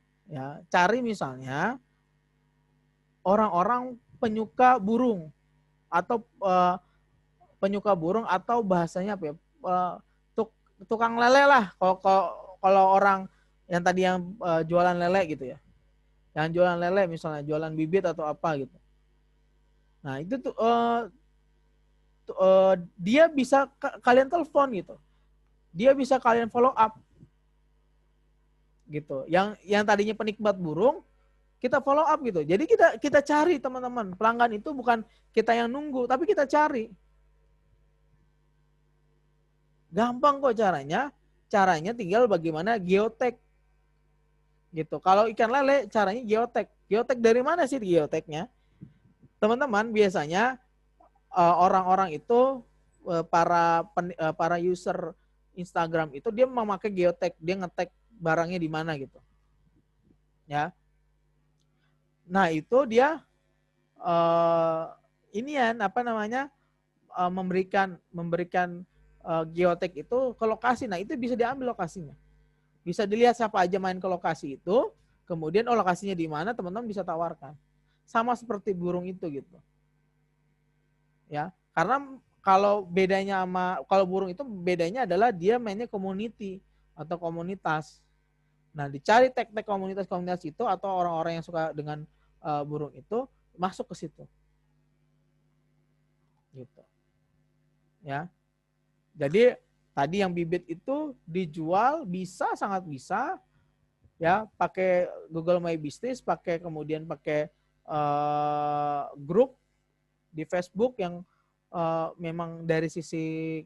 misalnya orang-orang penyuka burung atau bahasanya apa ya, tukang lele lah. Kalau orang yang tadi yang jualan lele gitu ya, yang jualan lele misalnya jualan bibit atau apa gitu. Nah itu tuh dia bisa kalian telepon gitu, dia bisa kalian follow up gitu. Yang tadinya penikmat burung kita follow up gitu. Jadi kita cari teman-teman, pelanggan itu bukan kita yang nunggu, tapi kita cari. Gampang kok caranya. Caranya tinggal bagaimana geotek. Gitu. Kalau ikan lele caranya geotek. Geotek dari mana sih geoteknya? Teman-teman biasanya orang-orang itu para user Instagram itu dia memakai geotek, dia ngetek barangnya di mana gitu. Ya. Nah, itu dia memberikan geotek itu ke lokasi. Nah, itu bisa diambil lokasinya. Bisa dilihat siapa aja main ke lokasi itu, kemudian lokasinya di mana, teman-teman bisa tawarkan. Sama seperti burung itu gitu. Ya, karena kalau bedanya kalau burung itu bedanya adalah dia mainnya community atau komunitas. Nah, dicari teknik komunitas-komunitas itu atau orang-orang yang suka dengan burung itu masuk ke situ. Gitu. Ya. Jadi tadi yang bibit itu dijual sangat bisa ya, pakai Google My Business, kemudian pakai grup di Facebook yang memang dari sisi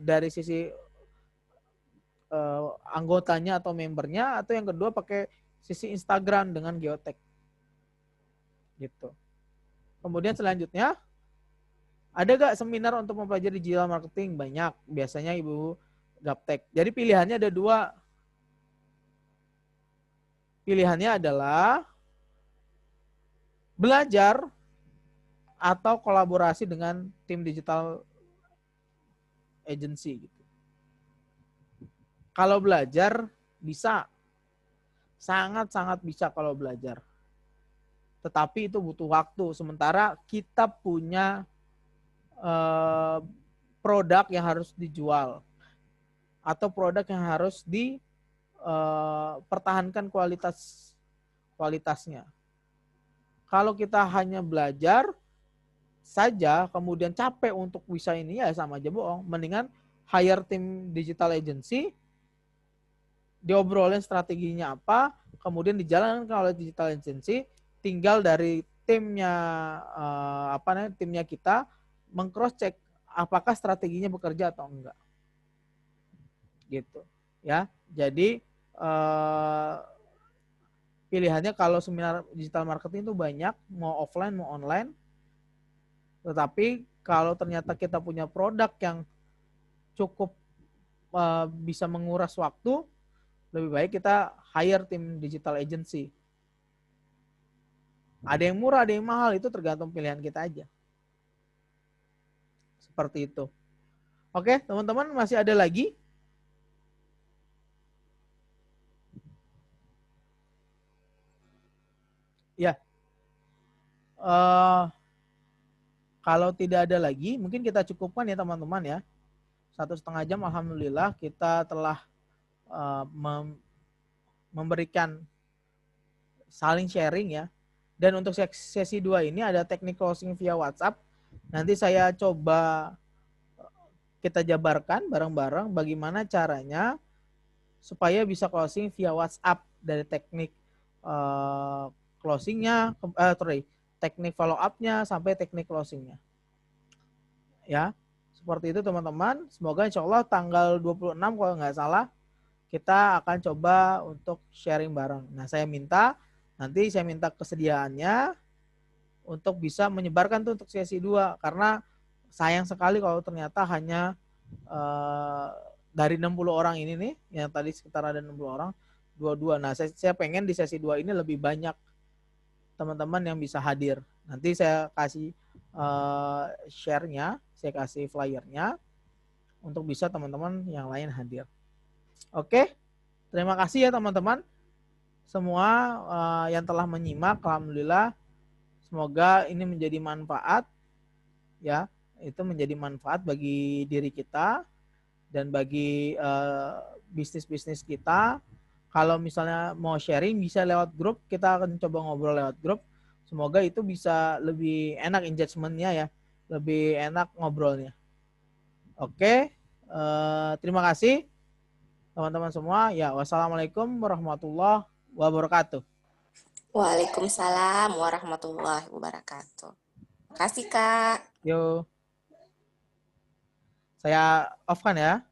dari sisi anggotanya atau membernya, atau yang kedua pakai sisi Instagram dengan geotek gitu. Kemudian selanjutnya ada gak seminar untuk mempelajari digital marketing? Banyak, biasanya Ibu gaptek. Jadi pilihannya ada dua. Pilihannya adalah belajar atau kolaborasi dengan tim digital agency gitu. Kalau belajar bisa, sangat-sangat bisa kalau belajar. Tetapi itu butuh waktu. Sementara kita punya produk yang harus dijual atau produk yang harus dipertahankan kualitasnya. Kalau kita hanya belajar saja, kemudian capek untuk bisa ini, ya sama aja bohong. Mendingan hire tim digital agency, diobrolin strateginya apa, kemudian dijalankan oleh digital agency, tinggal dari timnya timnya kita meng-cross check apakah strateginya bekerja atau enggak. Gitu. Ya. Jadi pilihannya kalau seminar digital marketing itu banyak, mau offline mau online. Tetapi kalau ternyata kita punya produk yang cukup bisa menguras waktu, lebih baik kita hire tim digital agency. Ada yang murah, ada yang mahal, itu tergantung pilihan kita aja. Seperti itu. Oke, teman-teman, masih ada lagi? Ya. Kalau tidak ada lagi, mungkin kita cukupkan ya teman-teman ya. 1,5 jam, alhamdulillah kita telah memberikan saling sharing ya. Dan untuk sesi 2 ini ada teknik closing via WhatsApp. Nanti saya coba kita jabarkan bareng-bareng bagaimana caranya supaya bisa closing via WhatsApp, dari teknik closingnya, teknik follow up-nya sampai teknik closingnya. Ya, seperti itu teman-teman. Semoga insya Allah tanggal 26 kalau nggak salah kita akan coba untuk sharing bareng. Nah, saya minta kesediaannya untuk bisa menyebarkan tuh untuk sesi 2, karena sayang sekali kalau ternyata hanya dari 60 orang ini nih, yang tadi sekitar ada 60 orang, 22. Nah, saya pengen di sesi 2 ini lebih banyak teman-teman yang bisa hadir. Nanti saya kasih share-nya, saya kasih flyer-nya untuk bisa teman-teman yang lain hadir. Oke, terima kasih ya teman-teman semua yang telah menyimak. Alhamdulillah, semoga ini menjadi manfaat ya, itu menjadi manfaat bagi diri kita dan bagi bisnis-bisnis kita. Kalau misalnya mau sharing bisa lewat grup, kita akan coba ngobrol lewat grup. Semoga itu bisa lebih enak engagement-nya ya, lebih enak ngobrolnya. Oke, terima kasih teman-teman semua. Ya, wassalamualaikum warahmatullahi wabarakatuh. Waalaikumsalam warahmatullahi wabarakatuh. Makasih Kak. Yo. Saya off kan ya.